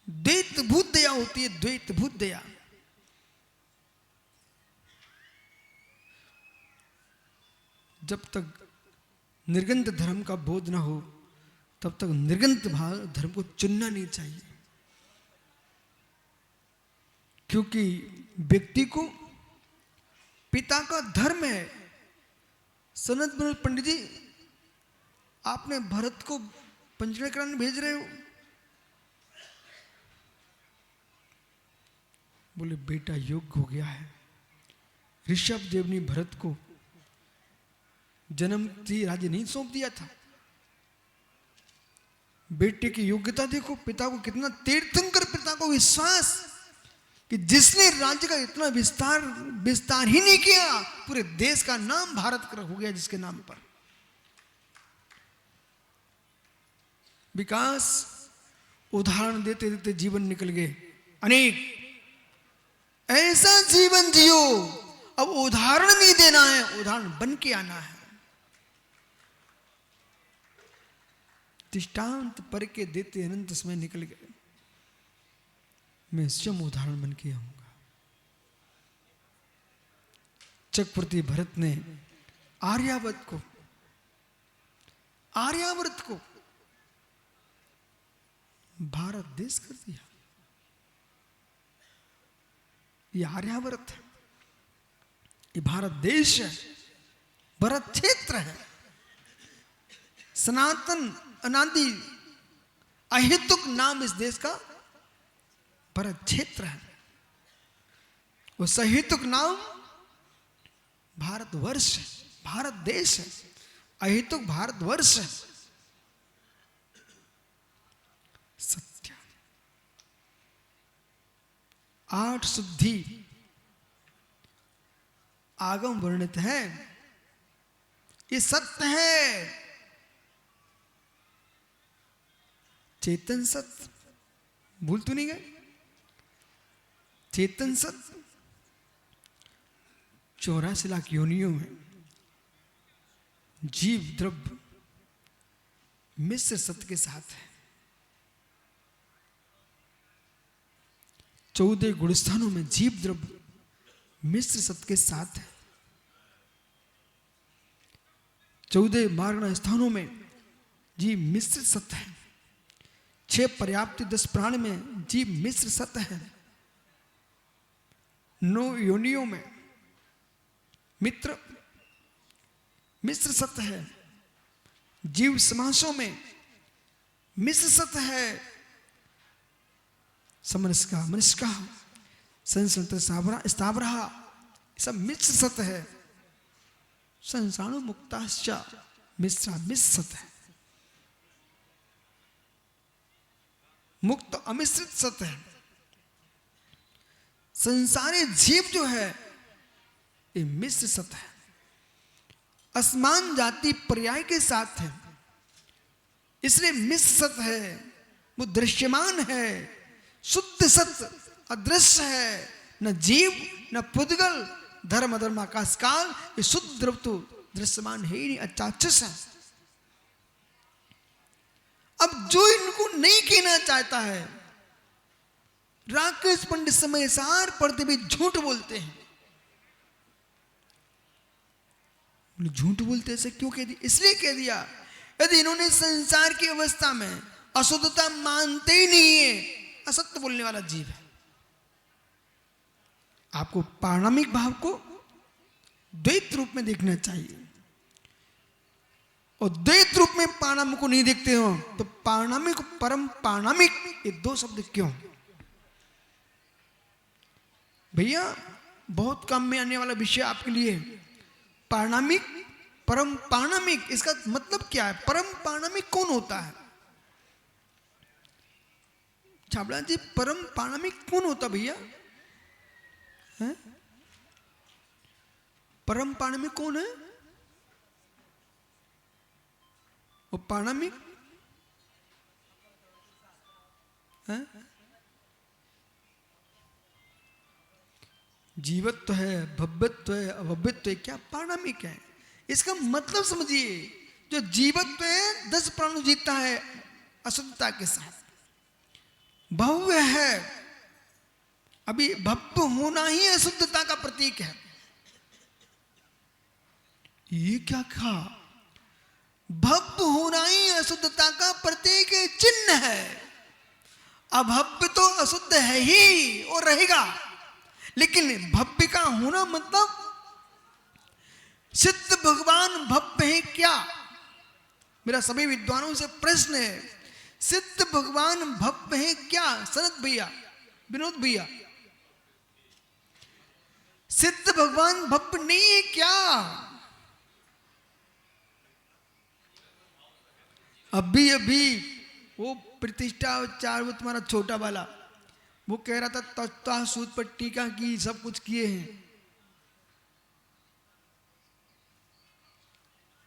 द्वैतभूत दया होती है, द्वैतभूत दया। जब तक निर्गंत धर्म का बोध ना हो तब तक निर्गंत धर्म को चुनना नहीं चाहिए, क्योंकि व्यक्ति को पिता का धर्म है। सनत पंडित जी, आपने भरत को पंचरण कराने भेज रहे हो? बोले बेटा योग्य हो गया है। ऋषभ देव ने भरत को जन्म से राज्य नहीं सौंप दिया था। बेटे की योग्यता देखो, पिता को कितना तीर्थंकर, पिता को विश्वास कि जिसने राज्य का इतना विस्तार ही नहीं किया, पूरे देश का नाम भारत का हो गया जिसके नाम पर। विकास उदाहरण देते देते जीवन निकल गए अनेक। ऐसा जीवन जियो, अब उदाहरण नहीं देना है, उदाहरण बन के आना है। दृष्टांत पर के देते अनंत समय निकल गए, मैं स्वयं उदाहरण बन के आऊंगा। चक्रवर्ती भरत ने आर्यावर्त को भारत देश कर दिया। ये आर्यावर्त है, ये भारत देश है, भरत क्षेत्र है, सनातन अनादि अहेतुक नाम इस देश का भरत क्षेत्र है। वो सहेतुक नाम भारतवर्ष है, भारत देश है, अहेतुक भारतवर्ष है। सत्य 8 शुद्धि आगम वर्णित है, ये सत्य है। चेतन सत्य, भूल तो नहीं गए? चेतन सत्य 84 लाख योनियों में जीव द्रव्य मिश्र सत्य के साथ है। 14 गुणस्थानों में जीव द्रव्य मिश्र सत्य के साथ है। 14 मार्गण स्थानों में जीव मिश्र सत्य है। 6 पर्याप्ति 10 प्राण में जीव मिश्र सत्य है। 9 योनियों में मित्र मिश्र सत्य है। जीव समासों में मिश्र सत्य है। समनस्का मनस्का संसंत स्थावरा सब मिश्र सत्य है। संसाणु मुक्ताश्च मिश्रा मिश्र सत्य है। मुक्त अमिश्रित सत्य है। संसारी जीव जो है ये मिश्र सत्य है। असमान जाति पर्याय के साथ है, इसलिए मिश्र सत्य है। वो दृश्यमान है, शुद्ध सत्य अदृश्य है। न जीव न पुद्गल धर्म अधर्म आकाश काल, ये शुद्ध द्रव्य तो दृश्यमान है ही नहीं, अचाक्षस है। अब जो इनको नहीं कहना चाहता है, राकेश पंडित समय सार पढ़ते भी झूठ बोलते हैं। झूठ बोलते ऐसे क्यों कह दिया? इसलिए कह दिया यदि इन्होंने संसार की अवस्था में अशुद्धता मानते ही नहीं है, असत्य बोलने वाला जीव है। आपको पारणामिक भाव को द्वैत रूप में देखना चाहिए, और द्वैत रूप में पारणामिक को नहीं देखते हो तो पारणामिक परम पारणामिक ये 2 शब्द क्यों? भैया बहुत काम में आने वाला विषय आपके लिए। पारणामिक परम पारणामिक, इसका मतलब क्या है? परम पारणामिक कौन होता है? छाबड़ा जी, परम पारणामिक कौन होता भैया? परम पारणामिक कौन है? और पाणिमिक है? जीवत्व है, भव्यत्व है, अभव्यत्व है, क्या पाणिमिक है। इसका मतलब समझिए, जो जीवत्व है 10 प्राणु जीता है अशुद्धता के साथ, भव्य है, अभी भव्य होना ही अशुद्धता का प्रतीक है। ये क्या कहा? भव्य होना ही अशुद्धता का प्रतीक है, चिन्ह है। अभव्य तो अशुद्ध है ही और रहेगा, लेकिन भव्य का होना मतलब सिद्ध भगवान भव्य है क्या? मेरा सभी विद्वानों से प्रश्न है, सिद्ध भगवान भव्य है क्या? सनत भैया, विनोद भैया, सिद्ध भगवान भव्य नहीं है क्या? अभी अभी वो प्रतिष्ठा चार, वो तुम्हारा छोटा वाला, वो कह रहा था तत्वा सूत पर टीका की, सब कुछ किए हैं।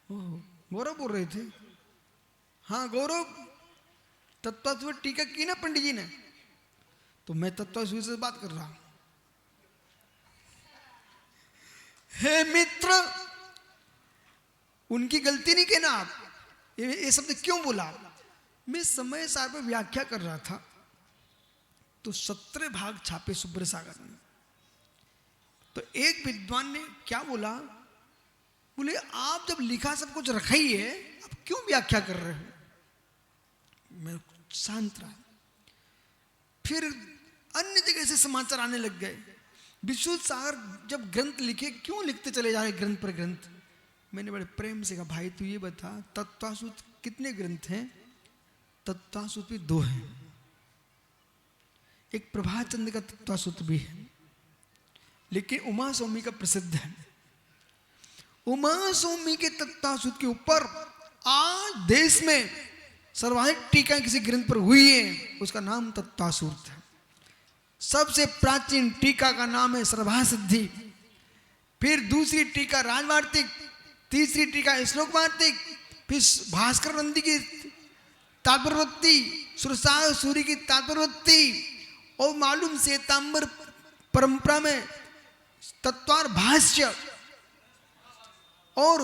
गौरव बोल रहे थे, हाँ गौरव, तत्वासूत पर टीका की ना पंडित जी ने, तो मैं तत्वासूत से बात कर रहा हूं। हे मित्र, उनकी गलती नहीं कहना आप। ये शब्द क्यों बोला? मैं समय सार पर व्याख्या कर रहा था, तो 17 भाग छापे सुब्र सागर ने। तो एक विद्वान ने क्या बोला, बोले आप जब लिखा सब कुछ रखा ही है, आप क्यों व्याख्या कर रहे हो? मैं शांत रहा। फिर अन्य जगह से समाचार आने लग गए, विशुद्ध सागर जब ग्रंथ लिखे क्यों लिखते चले जा रहे ग्रंथ पर ग्रंथ। मैंने बड़े प्रेम से कहा, भाई तू ये बता तत्वासूत कितने ग्रंथ हैं? तत्वासूत भी 2 हैं, एक प्रभाचंद का तत्वासूत भी है, लेकिन उमा स्वामी का प्रसिद्ध है। उमा स्वामी के तत्वासूत के ऊपर आज देश में सर्वाधिक टीका किसी ग्रंथ पर हुई है, उसका नाम तत्वासूत है। सबसे प्राचीन टीका का नाम है सर्वासिद्धि, फिर दूसरी टीका राजवार्तिक, तीसरी टीका श्लोक वार्तिक, फिर भास्कर नंदी की तात्पर्यवृत्ति, सुरसागर सूर्य की तात्पर्यवृत्ति, और मालूम श्वेतांबर परंपरा में तत्वार भाष्य, और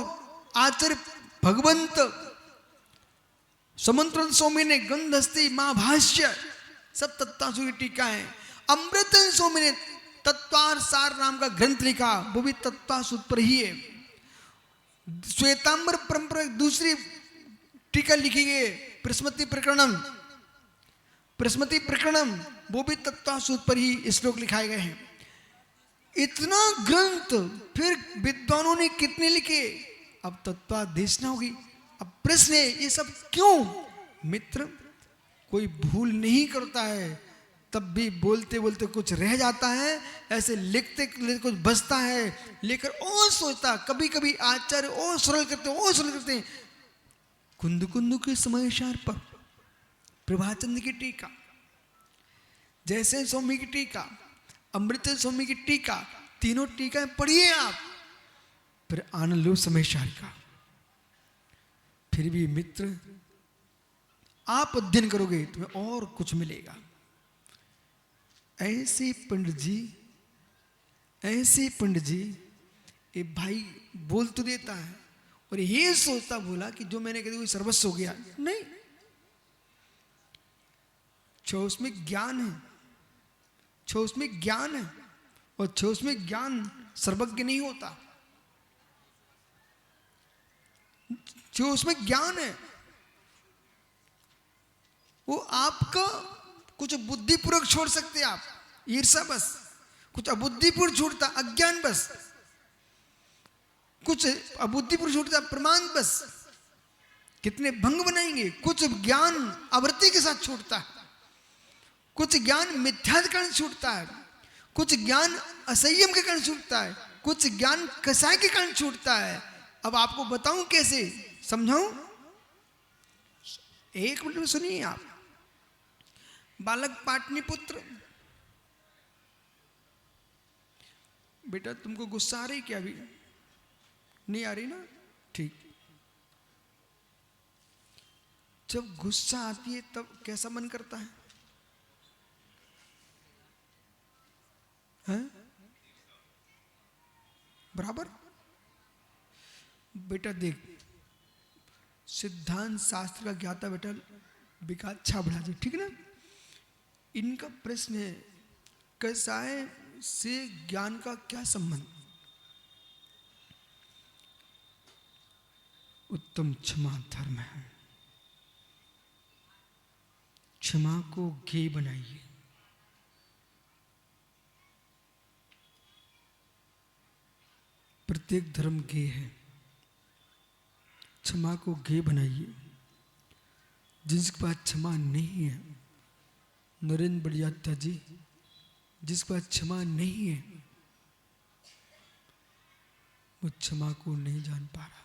आचार्य भगवंत समंत्र स्वामी ने गंधस्थी महाभाष्य, सब तत्वासूत की टीका है। अमृत स्वामी ने तत्वार सार नाम का ग्रंथ लिखा, वो भी तत्वासूत पर ही है। श्वेतांबर परंपरा दूसरी टीका लिखी गई प्रस्मृति प्रकरणम, प्रस्मृति प्रकरणम, वो भी तत्वासूत पर ही श्लोक लिखाए गए हैं। इतना ग्रंथ फिर विद्वानों ने कितने लिखे? अब तत्वादेशना होगी। अब प्रश्न है, ये सब क्यों? मित्र, कोई भूल नहीं करता है, तब भी बोलते बोलते कुछ रह जाता है, ऐसे लिखते लिखते कुछ बचता है, लेकर और सोचता, कभी कभी आचार्य और सरल करते हैं। कुंद कुंद के समय सार पर प्रभाचंद की टीका, जैसे स्वामी की टीका, अमृत स्वामी की टीका, तीनों टीका पढ़िए आप, फिर आनंद लो समय सार का। फिर भी मित्र, आप अध्ययन करोगे तुम्हें और कुछ मिलेगा। ऐसे पंडित जी ये भाई बोल तो देता है और ये सोचता बोला कि जो मैंने कह दिया सर्वस्व हो गया। नहीं, उसमें ज्ञान है, उसमें ज्ञान है, और उसमें ज्ञान सर्वज्ञ नहीं होता। जो उसमें ज्ञान है वो आपका कुछ बुद्धिपूर्वक छोड़ सकते हैं आप, ईर्षा बस, कुछ अबुद्धिपूर्वक छूटता अज्ञान बस, कुछ अबुद्धिपूर्वक छूटता प्रमाण बस। कितने भंग बनाएंगे। कुछ ज्ञान आवृत्ति के साथ छूटता है, कुछ ज्ञान मिथ्यात्व छूटता है, कुछ ज्ञान असंयम के कारण छूटता है, कुछ ज्ञान कसाय के कारण छूटता है। अब आपको बताऊं कैसे, समझाऊं? 1 मिनट में सुनिए आप। बालक पाटलिपुत्र, बेटा तुमको गुस्सा आ रही क्या? अभी नहीं आ रही ना? ठीक। जब गुस्सा आती है तब कैसा मन करता है? हैं? बराबर। बेटा देख, सिद्धांत शास्त्र का ज्ञाता बेटा विकास छाबड़ा जी, ठीक है ना? इनका प्रश्न है, कसाय से ज्ञान का क्या संबंध? उत्तम क्षमा धर्म है। क्षमा को ज्ञेय बनाइए। प्रत्येक धर्म ज्ञेय है, क्षमा को ज्ञेय बनाइए। जिसके पास क्षमा नहीं है, नरेंद्र बड़ियात्या जी, जिसके पास क्षमा नहीं है वो क्षमा को नहीं जान पा रहा।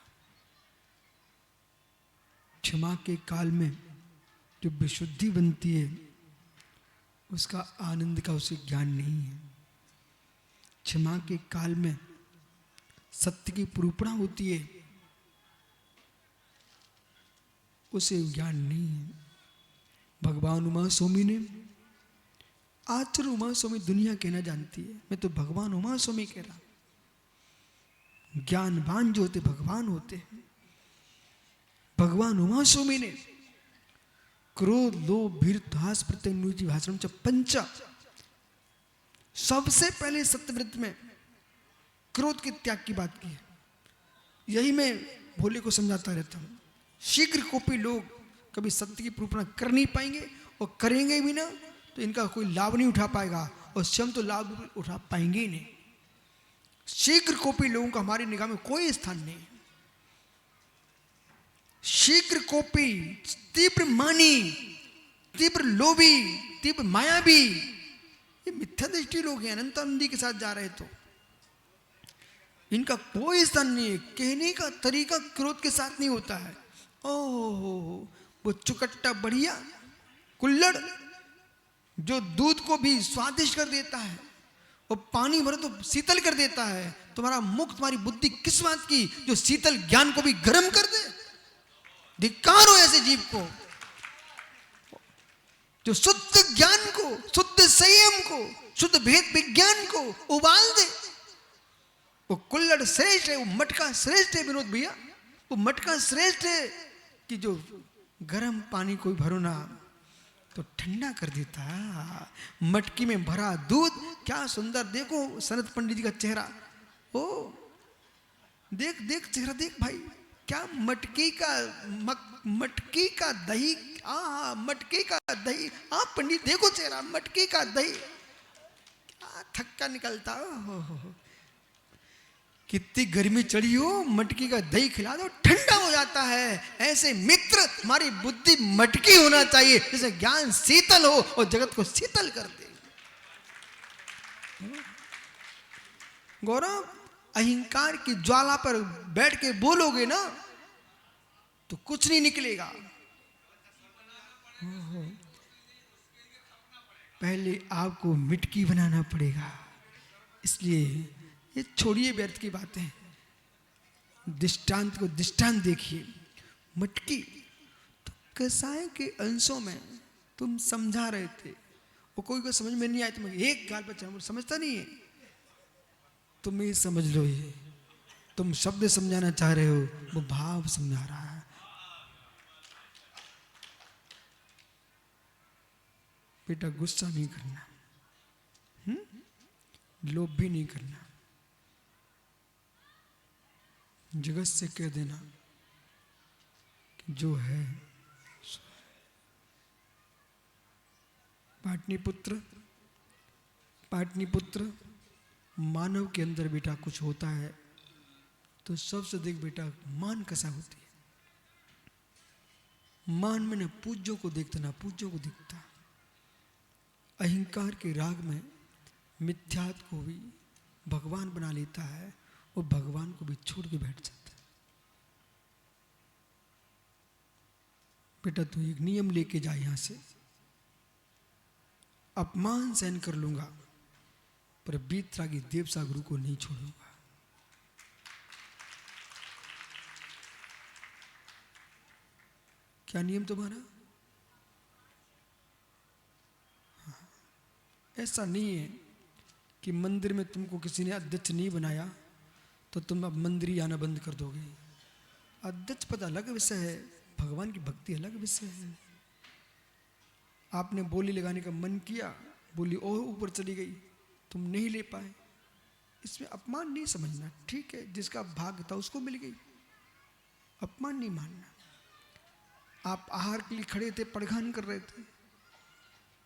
क्षमा के काल में जो विशुद्धि बनती है उसका आनंद का उसे ज्ञान नहीं है। क्षमा के काल में सत्य की पुरूपणा होती है, उसे ज्ञान नहीं है। भगवान उमा स्वामी ने, आचार्य उमा स्वामी दुनिया कहना जानती है, मैं तो भगवान उमा स्वामी कह रहा। ज्ञानवान जो होते भगवान होते हैं। भगवान उमा स्वामी ने क्रोध लोभ भीर हास प्रत्यनुजी भाषण च पंचा, सबसे पहले सत्यव्रत में क्रोध के त्याग की बात की है। यही मैं भोले को समझाता रहता हूं। शीघ्र कोपी लोग कभी सत्य की पुरूपणा कर नहीं पाएंगे और करेंगे भी ना तो इनका कोई लाभ नहीं उठा पाएगा और स्वयं तो लाभ उठा पाएंगे ही नहीं। शीघ्र कोपी लोगों का हमारी निगाह में कोई स्थान नहीं। शीघ्र कोपी, तीव्र मानी, तीव्र लोभी, तीव्र मायावी, ये मिथ्या दृष्टि लोग हैं। अनंतानंदी के साथ जा रहे तो इनका कोई स्थान नहीं है। कहने का तरीका क्रोध के साथ नहीं होता है। ओहो, वो चुकट्टा बढ़िया कुल्लड़ जो दूध को भी स्वादिष्ट कर देता है और पानी भरो तो शीतल कर देता है। तुम्हारा मुख, तुम्हारी बुद्धि किस बात की जो शीतल ज्ञान को भी गर्म कर दे? धिक्कार हो ऐसे जीव को जो शुद्ध ज्ञान को, शुद्ध संयम को, शुद्ध भेद विज्ञान को उबाल दे। वो कुल्लड़ श्रेष्ठ है, वो मटका श्रेष्ठ है विनोद भैया। वो मटका श्रेष्ठ है कि जो गर्म पानी कोई भरो ना तो ठंडा कर देता। मटकी में भरा दूध क्या सुंदर। देखो सनत पंडित जी का चेहरा, ओ देख देख चेहरा देख भाई, क्या मटकी का दही, मटकी का दही। आप पंडित देखो चेहरा, मटकी का दही क्या थक्का निकलता हो। कितनी गर्मी चढ़ी हो, मटकी का दही खिला दो ठंडा हो जाता है। ऐसे मित्र हमारी बुद्धि मटकी होना चाहिए जैसे ज्ञान शीतल हो और जगत को शीतल कर दे। गौरव, अहंकार की ज्वाला पर बैठ के बोलोगे ना तो कुछ नहीं निकलेगा। पहले आपको मिटकी बनाना पड़ेगा। इसलिए ये छोड़िए व्यर्थ की बातें, दृष्टांत को दृष्टांत देखिए। मटकी तो कसाय के अंशों में तुम समझा रहे थे, वो कोई को समझ में नहीं आया। तुम एक गाल पर चढ़, समझता नहीं है। तुम ये समझ लो, ये तुम शब्द समझाना चाह रहे हो, वो भाव समझा रहा है। बेटा गुस्सा नहीं करना, लोभ भी नहीं करना। जगत से कह देना कि जो है पाटलिपुत्र मानव के अंदर बेटा कुछ होता है तो सबसे अधिक बेटा मान कसा होती है। मान में न पूज्यों को देखता ना पूज्यों को दिखता। अहंकार के राग में मिथ्यात्व को भी भगवान बना लेता है और भगवान को भी छोड़ के बैठ जाता है। बेटा तू एक नियम लेके जा, यहां से अपमान सहन कर लूंगा पर बीतरागी देवसा गुरु को नहीं छोड़ूंगा। क्या नियम तुम्हारा? हाँ, ऐसा नहीं है कि मंदिर में तुमको किसी ने अध्यक्ष नहीं बनाया तो तुम अब मंदिर ही आना बंद कर दोगे। अध्यक्ष पद अलग विषय है, भगवान की भक्ति अलग विषय है। आपने बोली लगाने का मन किया, बोली और ऊपर चली गई, तुम नहीं ले पाए, इसमें अपमान नहीं समझना। ठीक है, जिसका भाग्य था उसको मिल गई, अपमान नहीं मानना। आप आहार के लिए खड़े थे, पड़घान कर रहे थे,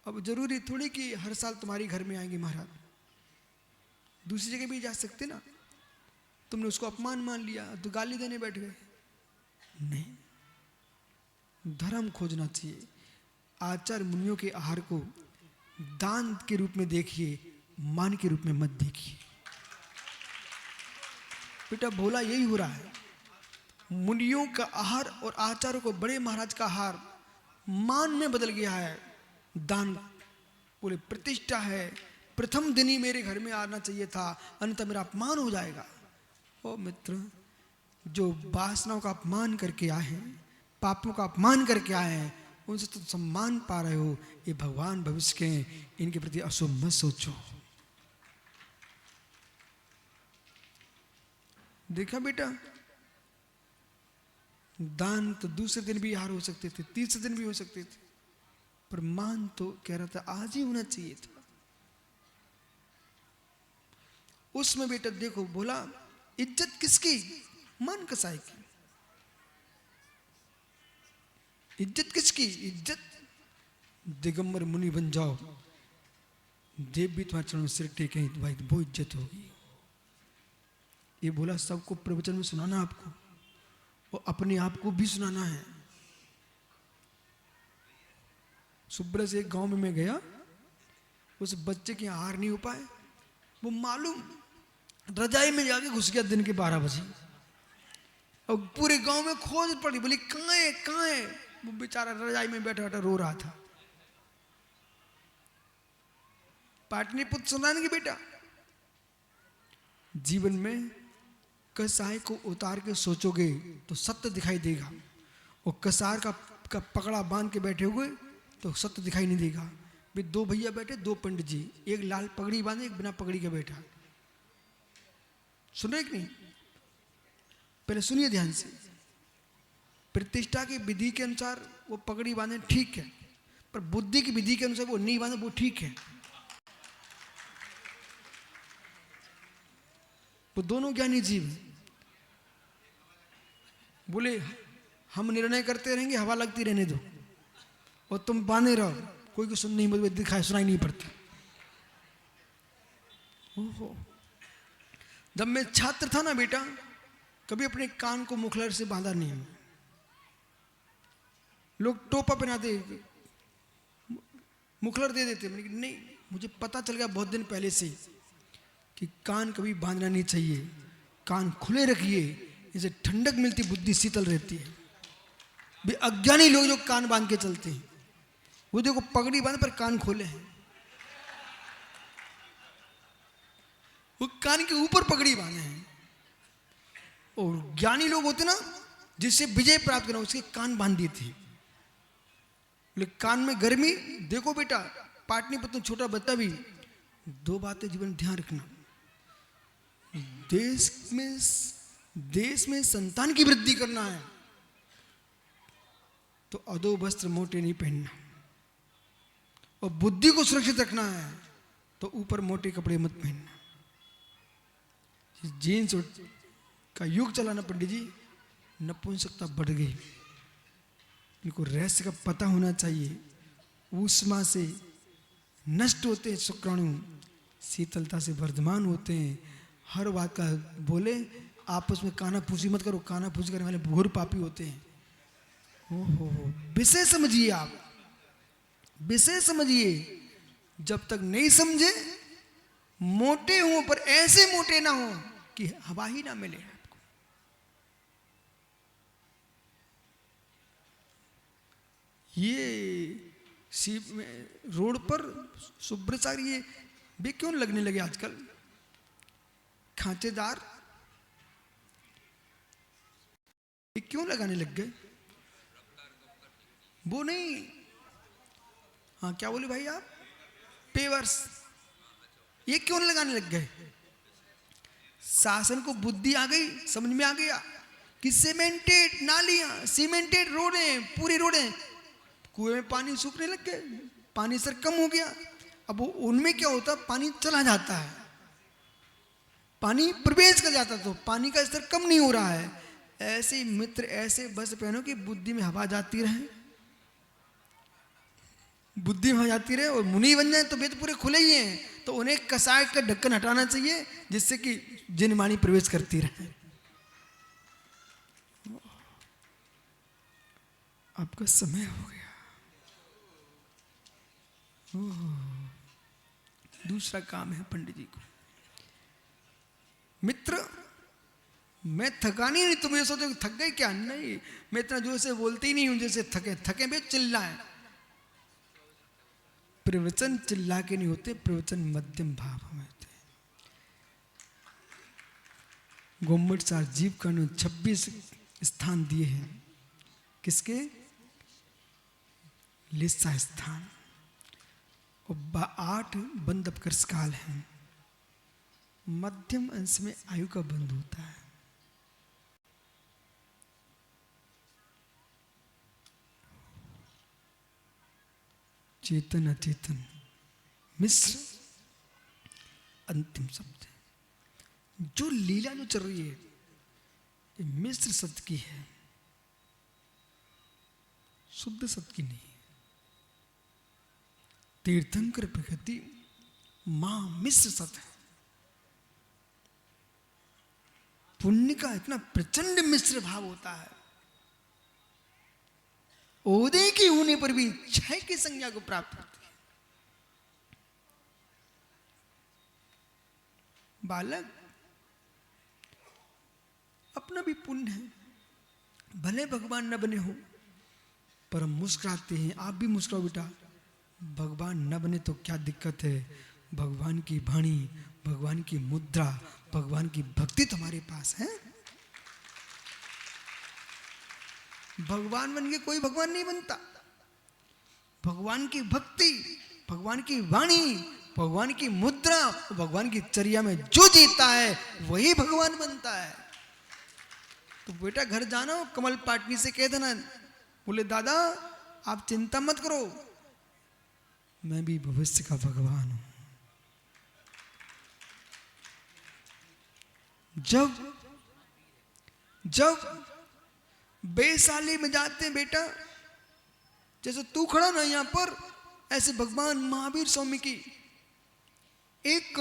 अब जरूरी थोड़ी कि हर साल तुम्हारी घर में आएंगे महाराज, दूसरी जगह भी जा सकते ना। तुमने उसको अपमान मान लिया तो गाली देने बैठ गए। नहीं, धर्म खोजना चाहिए। आचार्य मुनियों के आहार को दान के रूप में देखिए, मान के रूप में मत देखिए। बेटा भोला यही हो रहा है, मुनियों का आहार और आचार्यों को बड़े महाराज का आहार मान में बदल गया है। दान बोले प्रतिष्ठा है, प्रथम दिन ही मेरे घर में आना चाहिए था, अन्यथा मेरा अपमान हो जाएगा। ओ मित्र, जो वासनाओं का अपमान करके आए हैं, पापों का अपमान करके आए हैं, उनसे तुम सम्मान पा रहे हो। ये भगवान भविष्य के हैं, इनके प्रति अशुभ मत सोचो। देखा बेटा, दान तो दूसरे दिन भी आहार हो सकते थे, तीसरे दिन भी हो सकते थे, पर मान तो कह रहा था आज ही होना चाहिए था। उसमें बेटा देखो, बोला इज्जत किसकी? मान कसाई की। इज्जत किसकी? इज्जत दिगंबर मुनि बन जाओ, देव भी तुम्हारे चरणों में सिर टेकें, तुम्हारी वो इज्जत होगी। ये बोला सबको प्रवचन में सुनाना आपको, और अपने आप को भी सुनाना है। सुब्रत से एक गांव में मैं गया, उस बच्चे के आहार नहीं हो पाए, वो मालूम रजाई में जाके घुस गया दिन के 12 बजे, और पूरे गांव में खोज पड़ी, बोली कहाँ है कहाँ है? वो बेचारा रजाई में बैठा बैठा रो रहा था। पाटलिपुत्र सुनाने की बेटा, जीवन में कसाय को उतार के सोचोगे तो सत्य दिखाई देगा, और कसार का पकड़ा बांध के बैठे हुए तो सत्य दिखाई नहीं देगा। वे दो भैया बैठे, दो पंडित जी, एक लाल पगड़ी बांधे, एक बिना पगड़ी के बैठा। सुन रहे कि नहीं? पहले सुनिए ध्यान से। प्रतिष्ठा की विधि के अनुसार वो पगड़ी बांधे ठीक है, पर बुद्धि की विधि के अनुसार वो नहीं बांधे, वो ठीक है। वो दोनों ज्ञानी जीव हैं। बोले हम निर्णय करते रहेंगे, हवा लगती रहने दो, और तुम बांधे रहो, कोई को सुन नहीं, मुझे दिखाई सुनाई नहीं पड़ता। ओहो, जब मैं छात्र था ना बेटा, कभी अपने कान को मुखलर से बांधा नहीं। लोग टोपा पहनाते, मुखलर दे देते, मैंने नहीं, मुझे पता चल गया बहुत दिन पहले से कि कान कभी बांधना नहीं चाहिए, कान खुले रखिए, इसे ठंडक मिलती, बुद्धि शीतल रहती है। भी अज्ञानी लोग जो कान बांध के चलते हैं, वो देखो पगड़ी बांधे पर कान खोले हैं, वो कान के ऊपर पगड़ी बांधे हैं। और ज्ञानी लोग होते ना, जिससे विजय प्राप्त करना, उसके कान बांध दिए थे। लेकिन कान में गर्मी, देखो बेटा पाटलिपुत्र छोटा बच्चा भी, दो बातें जीवन में ध्यान रखना। देश में संतान की वृद्धि करना है तो अधो वस्त्र मोटे नहीं पहनना, और बुद्धि को सुरक्षित रखना है तो ऊपर मोटे कपड़े मत पहनना। जीन्स का युग चला ना पंडित जी, नपुंसकता बढ़ गई। इनको रहस्य का पता होना चाहिए। ऊष्मा से नष्ट होते हैं शुक्राणु, शीतलता से वर्धमान होते हैं। हर बात का बोले, आपस में काना फूसी मत करो, काना फूसी करने वाले घोर पापी होते हैं। ओहो, विषय समझिए, आप विषय समझिए। जब तक नहीं समझे, मोटे हो पर ऐसे मोटे ना हो कि हवा ही ना मिले आपको। ये रोड पर सुब्रचार ये वे क्यों लगने लगे आजकल, खांचेदार ये क्यों लगाने लग गए? वो नहीं। हाँ क्या बोले भाई आप? पेवर्स, ये क्यों लगाने लग गए? शासन को बुद्धि आ गई, समझ में आ गया कि सीमेंटेड नालियां, सीमेंटेड रोडें, पूरी रोडें, कुएं में पानी सूखने लग गए, पानी स्तर कम हो गया। अब वो उनमें क्या होता, पानी चला जाता है, पानी प्रवेश कर जाता, तो पानी का स्तर कम नहीं हो रहा है। ऐसे मित्र ऐसे बस पहनो कि बुद्धि में हवा जाती रहे, बुद्धि में जाती रहे, और मुनि बन जाए तो वेद पूरे खुले ही हैं, तो उन्हें कसाय का ढक्कन हटाना चाहिए जिससे कि जिन वाणी प्रवेश करती रहे। आपका समय हो गया। दूसरा काम है पंडित जी को। मित्र मैं थकानी नहीं, तुम ये सोचो कि थक गए क्या? नहीं, मैं इतना जोर से बोलती ही नहीं हूं जैसे थके। थके भी चिल्लाएं। प्रवचन चिल्ला के नहीं होते, प्रवचन मध्यम भाव में होते। गोमट सार जीव कानून 26 स्थान दिए हैं। किसके? लिस्सा स्थान, और 8 बंद अपकर्ष काल है। मध्यम अंश में आयु का बंध होता है। चेतन अचेतन मिश्र अंतिम शब्द है। जो लीला जो चल रही है ये मिश्र सत्य की है, शुद्ध सत्य की नहीं। तीर्थंकर प्रकृति मां मिश्र सत्य है। पुण्य का इतना प्रचंड मिश्र भाव होता है, ओदे की होने पर भी क्षय की संज्ञा को प्राप्त होती है। बालक अपना भी पुण्य है, भले भगवान न बने हो, पर हम मुस्कुराते हैं। आप भी मुस्कुराओ बेटा। भगवान न बने तो क्या दिक्कत है? भगवान की वाणी, भगवान की मुद्रा, भगवान की भक्ति तुम्हारे पास है। भगवान बन के कोई भगवान नहीं बनता। भगवान की भक्ति, भगवान की वाणी, भगवान की मुद्रा, भगवान की चर्या में जो जीता है वही भगवान बनता है। तो बेटा घर जाना, कमल पाटनी से कह देना, बोले दादा आप चिंता मत करो, मैं भी भविष्य का भगवान हूं। जब वैशाली में जाते हैं बेटा, जैसे तू खड़ा ना यहां पर, ऐसे भगवान महावीर स्वामी की एक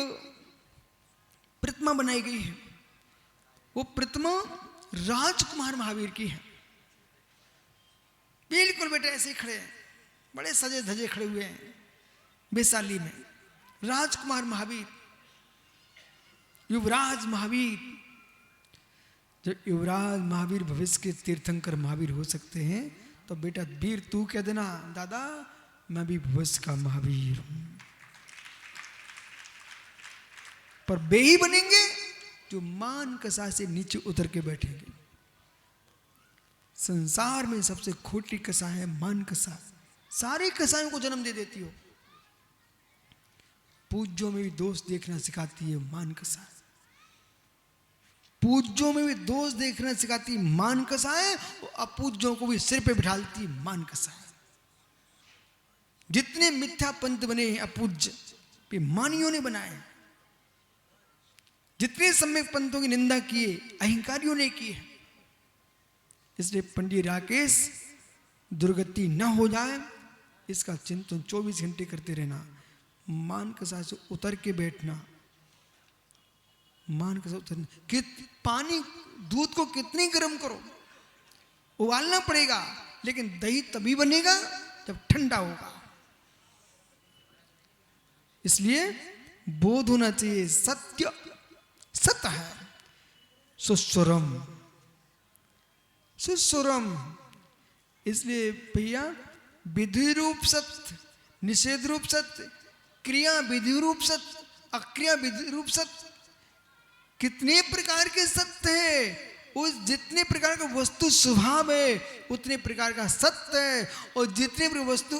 प्रतिमा बनाई गई है। वो प्रतिमा राजकुमार महावीर की है। बिल्कुल बेटा ऐसे खड़े हैं, बड़े सजे धजे खड़े हुए हैं वैशाली में। राजकुमार महावीर, युवराज महावीर। जब युवराज महावीर भविष्य के तीर्थंकर महावीर हो सकते हैं, तो बेटा वीर तू कह देना दादा मैं भी भविष्य का महावीर हूं। पर वे ही बनेंगे जो मान कसा से नीचे उतर के बैठेंगे। संसार में सबसे खोटी कसा है मान कसा। सारे कसायों को जन्म दे देती हो। पूज्यों में भी दोष देखना सिखाती है मान कसा। पूज्यों में भी दोष देखना सिखाती मान कसा है, और अपूज्यों को भी सिर पे बिठाती मान कसा है। जितने मिथ्या पंथ बने अपूज्य पे मानियों ने बनाए, जितने सम्यक पंथों की निंदा किए अहंकारियों ने की है। इसलिए पंडित राकेश दुर्गति न हो जाए इसका चिंतन 24 घंटे करते रहना। मान कसा से उतर के बैठना, मान कसा उतरना। पानी दूध को कितनी गर्म करो, उबालना पड़ेगा, लेकिन दही तभी बनेगा जब ठंडा होगा। इसलिए बोध होना चाहिए सत्य सत्य है। सुस्वरम सुस्वरम। इसलिए भैया विधि रूप सत्य, निषेध रूप सत्य, क्रिया विधि रूप सत्य, अक्रिया विधि रूप सत्य, कितने प्रकार के सत्य हैं। उस जितने प्रकार का वस्तु स्वभाव है उतने प्रकार का सत्य है, और जितने भी वस्तु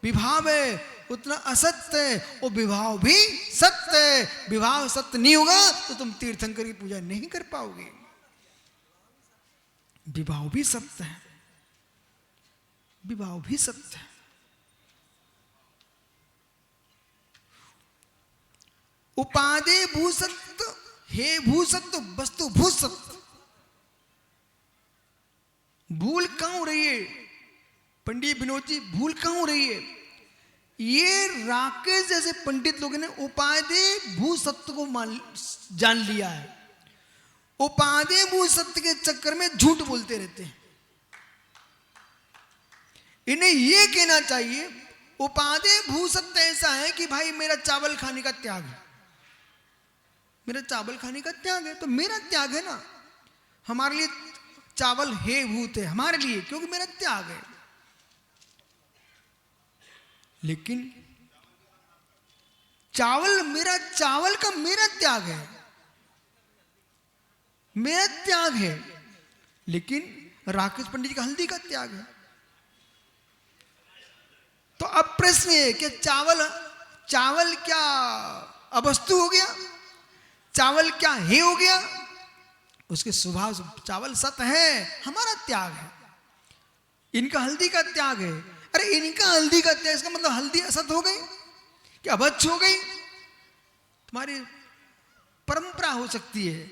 विभाव है उतना असत्य है, और विभाव भी सत्य है। विभाव सत्य नहीं होगा तो तुम तीर्थंकर की पूजा नहीं कर पाओगे। विभाव भी सत्य है, विभाव भी सत्य है। उपादे भूसत्व, हे भूसत्व वस्तु भूसत्व। भूल कहां हो रही है पंडित विनोद जी, भूल कहां हो रही है? ये राकेश जैसे पंडित लोगों ने उपादे भूसत्व को जान लिया है, उपादे भूसत्व के चक्कर में झूठ बोलते रहते हैं। इन्हें यह कहना चाहिए उपादे भूसत्व ऐसा है कि भाई मेरा चावल खाने का त्याग है, मेरा चावल खाने का त्याग है, तो मेरा त्याग है ना, हमारे लिए चावल हे भूत है हमारे लिए, क्योंकि मेरा त्याग है। लेकिन चावल मेरा, चावल का मेरा त्याग है, मेरा त्याग है, लेकिन राकेश पंडित जी का हल्दी का त्याग है। तो अब प्रश्न है कि चावल क्या अवस्तु हो गया? चावल क्या हे हो गया? उसके स्वभाव से चावल सत है, हमारा त्याग है। इनका हल्दी का त्याग है, अरे इनका हल्दी का त्याग, इसका मतलब हल्दी असत हो गई क्या अभक्ष हो गई? तुम्हारी परंपरा हो सकती है,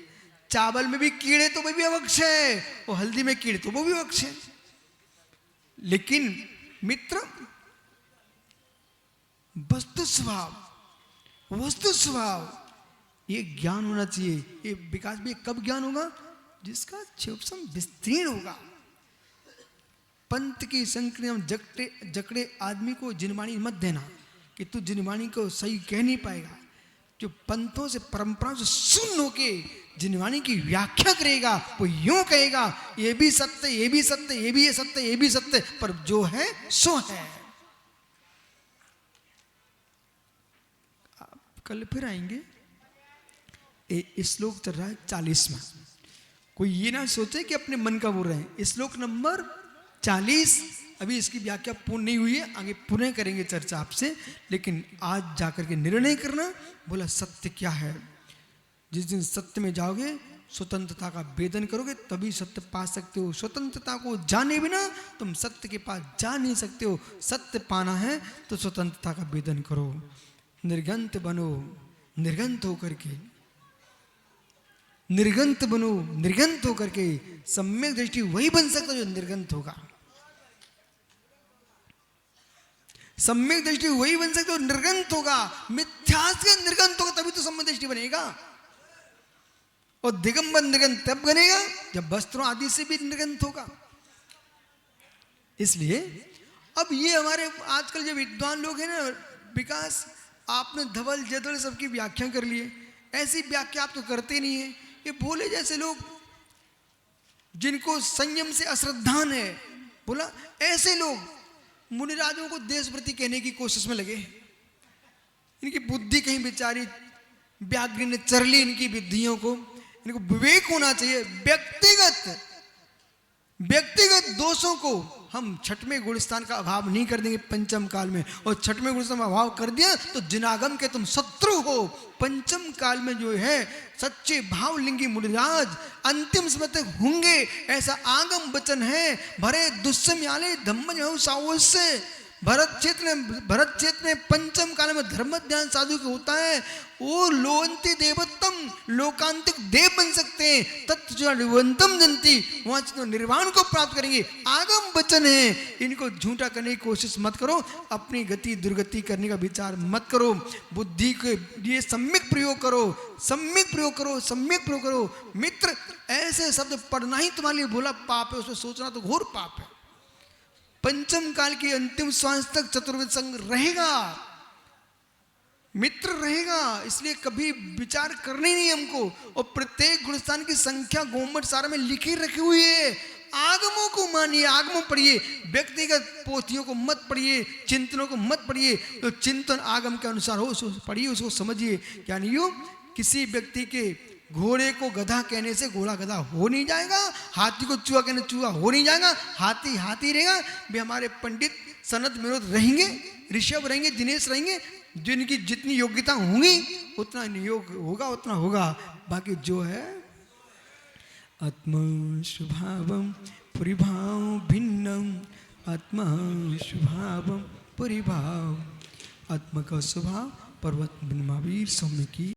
चावल में भी कीड़े तो वो भी अभक्ष है, और हल्दी में कीड़े तो वो भी अभक्ष है। लेकिन मित्र वस्तु स्वभाव ये ज्ञान होना चाहिए। ये विकास भी कब ज्ञान होगा? जिसका क्षोभसम विस्तीर्ण होगा। पंथ की संक्रियम जकड़े आदमी को जिनवाणी मत देना कि तू जिनवाणी को सही कह नहीं पाएगा। जो पंथों से परंपराओं से सुन होके जिनवाणी की व्याख्या करेगा वो यूं कहेगा ये भी सत्य, ये भी सत्य, ये भी सत्य, ये भी सत्य, पर जो है सो है। कल फिर आएंगे। श्लोक चल रहा है 40वां। कोई ये ना सोचे कि अपने मन का बोल रहे हैं। श्लोक नंबर 40, अभी इसकी व्याख्या पूर्ण नहीं हुई है, आगे पुनः करेंगे चर्चा आपसे। लेकिन आज जाकर के निर्णय करना, बोला सत्य क्या है। जिस दिन सत्य में जाओगे स्वतंत्रता का वेदन करोगे तभी सत्य पा सकते हो। स्वतंत्रता को जाने बिना तुम सत्य के पास जा नहीं सकते हो। सत्य पाना है तो स्वतंत्रता का वेदन करो, निर्गंत बनो, निर्गंत होकर के निर्गंत बनो, निर्गंत होकर के सम्यक दृष्टि वही बन सकता जो निर्गंत होगा। सम्यक दृष्टि वही बन सकता जो निर्गंत होगा। मिथ्यास के निर्गंत होगा तभी तो सम्यक दृष्टि बनेगा। और दिगंबर निर्गंत तब बनेगा जब वस्त्रों आदि से भी निर्गंत होगा। इसलिए अब ये हमारे आजकल जो विद्वान लोग हैं ना, विकास आपने धवल जदल सबकी व्याख्या कर लिए, ऐसी व्याख्या आप तो करते नहीं है। ये भोले जैसे लोग जिनको संयम से अश्रद्धान है, बोला ऐसे लोग मुनिराजों को देशप्रति कहने की कोशिश में लगे। इनकी बुद्धि कहीं बेचारी व्याघ्र ने चर ली इनकी बुद्धियों को। इनको विवेक होना चाहिए। व्यक्तिगत दोषों को हम छठवें गुणस्थान का अभाव नहीं कर देंगे पंचम काल में। और छठवें गुणस्थान का अभाव कर दिया तो जिनागम के तुम शत्रु हो। पंचम काल में जो है सच्चे भावलिंगी मुनिराज अंतिम समय तक होंगे, ऐसा आगम वचन है। भरे दुस्सम्याले धम्म सावस्य। भरत क्षेत्र में पंचम काल में धर्म ध्यान साधु के होता है। वो लोवंती देवत्तम, लोकांतिक देव बन सकते हैं। तत्वंतम जनती, वहां निर्वाण को प्राप्त करेंगे। आगम वचन है, इनको झूठा करने की कोशिश मत करो। अपनी गति दुर्गति करने का विचार मत करो। बुद्धि के लिए सम्यक प्रयोग करो, सम्यक प्रयोग करो, सम्यक प्रयोग करो। मित्र, ऐसे शब्द पढ़ना ही तुम्हारे लिए भोला पाप है, उसमें सोचना तो घोर पाप है। पंचम काल की अंतिम श्वास तक चतुर्वेद संग रहेगा, मित्र रहेगा। इसलिए कभी विचार करने नहीं हमको। और प्रत्येक गुणस्थान की संख्या गोमट सारा में लिखी रखी हुई है। आगमों को मानिए, आगमों पढ़िए, व्यक्तिगत पोथियों को मत पढ़िए, चिंतनों को मत पढ़िए। तो चिंतन आगम के अनुसार हो, उसको पढ़िए, उसको समझिए। यानी यूं किसी व्यक्ति के घोड़े को गधा कहने से घोड़ा गधा हो नहीं जाएगा, हाथी को चूहा कहने चूहा हो नहीं जाएगा, हाथी हाथी रहेगा। भी हमारे पंडित सनत विनोद रहेंगे, ऋषभ रहेंगे, दिनेश रहेंगे, जिनकी जितनी योग्यता होंगी उतना नियोग होगा, उतना होगा। बाकी जो है आत्मा स्वभावम परिभाव भिन्नम, आत्मा स्वभावम परिभाव, आत्मा का स्वभाव पर्वत महावीर स्वामी की